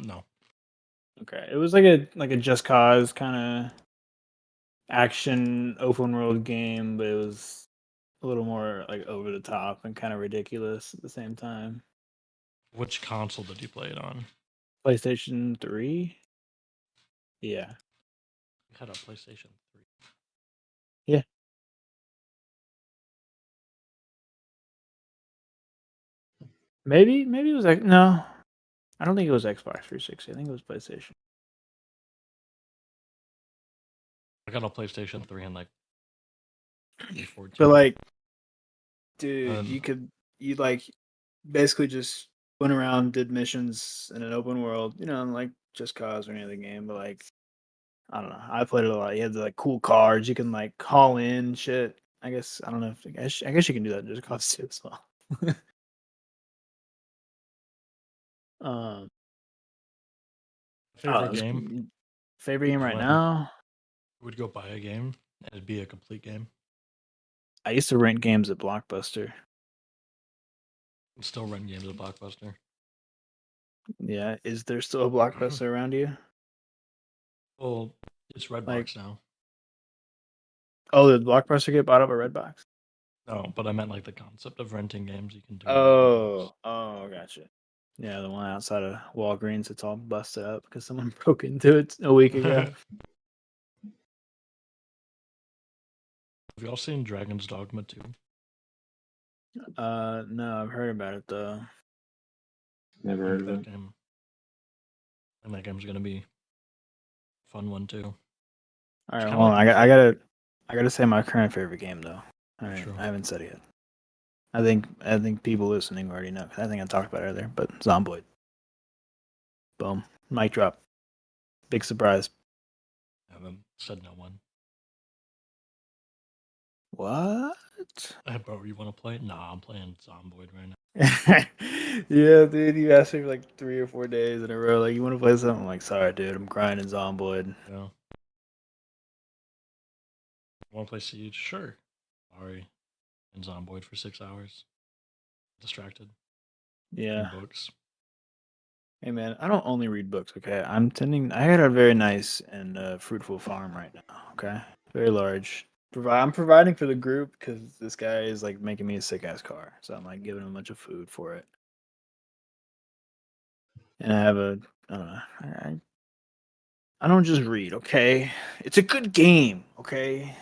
No. Okay. It was like a Just Cause kind of action open world game, but it was a little more like over the top and kind of ridiculous at the same time. Which console did you play it on? PlayStation 3? Yeah. You had a PlayStation 3. Yeah. Maybe it was like no. I don't think it was Xbox 360. I think it was PlayStation. I got a PlayStation 3 in like But 2014. like, dude, And you like basically just went around, did missions in an open world, like Just Cause or any other game. But like, I don't know. I played it a lot. You had the like cool cards. You can like call in shit. I guess I don't know. I guess you can do that in Just Cause too as well. um. Oh, favorite game favorite game is right when now. you would go buy a game and it'd be a complete game. I used to rent games at Blockbuster. And still rent games at Blockbuster. Yeah, is there still a Blockbuster around you? Well, it's Redbox now. Oh, did Blockbuster get bought up by Redbox? No, but I meant like the concept of renting games you can do. Oh, gotcha. Yeah, the one outside of Walgreens, it's all busted up because someone broke into it a week ago. Have y'all seen Dragon's Dogma 2? No, I've heard about it though. Never I heard think of that it. game. And that game's gonna be a fun one too. All right, kinda hold on. like I gotta say my current favorite game though. All right, True. I haven't said it yet. I think people listening already know. 'Cause I think I talked about it earlier, but Zomboid. Boom, mic drop. Big surprise. I haven't said no one. What? Hey, bro, you want to play? Nah, I'm playing Zomboid right now. Yeah, dude, you asked me for like 3 or 4 days in a row. Like, you want to play something? I'm like, sorry, dude, I'm grinding Zomboid. Yeah. Want to play Siege? Sure. Sorry. And Zomboid for 6 hours. Distracted. Yeah. Reading books. Hey, man, I don't only read books. Okay, I had a very nice and fruitful farm right now. Okay, very large. I'm providing for the group because this guy is like making me a sick ass car, so I'm like giving him a bunch of food for it. And I have I don't know. I don't just read. Okay, it's a good game. Okay.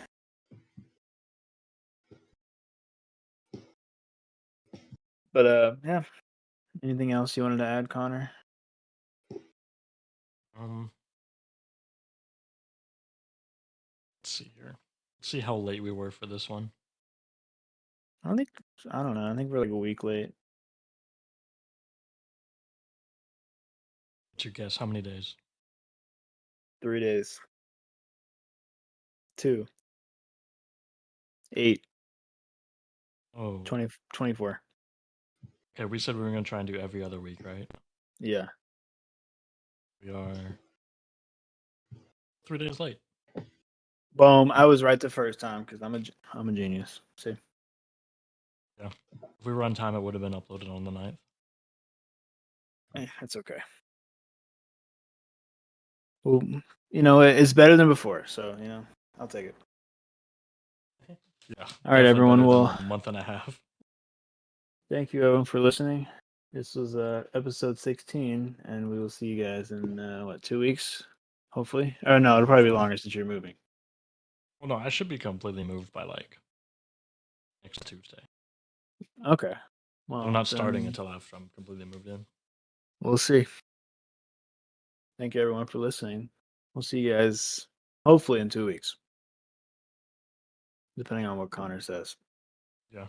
But yeah. Anything else you wanted to add, Connor? Let's see here. Let's see how late we were for this one. I don't think. I don't know. I think we're like a week late. What's your guess? How many days? 3 days. 2. 8. Oh, 20, 24. okay. We said we were gonna try and do every other week, right? Yeah. We are 3 days late. Boom. I was right the first time because I'm a genius. See. Yeah. If we were on time, it would have been uploaded on the 9th. It's okay. Well, it's better than before, so I'll take it. Yeah. All right, Definitely everyone. better than Well, a month and a half. thank you everyone for listening. This was episode 16, and we will see you guys in 2 weeks, hopefully. Oh no, it'll probably be longer since you're moving. Well, no, I should be completely moved by like next Tuesday. Okay. Well, I'm not starting then until after I'm completely moved in. we'll see. Thank you everyone for listening. We'll see you guys hopefully in 2 weeks, depending on what Connor says. Yeah.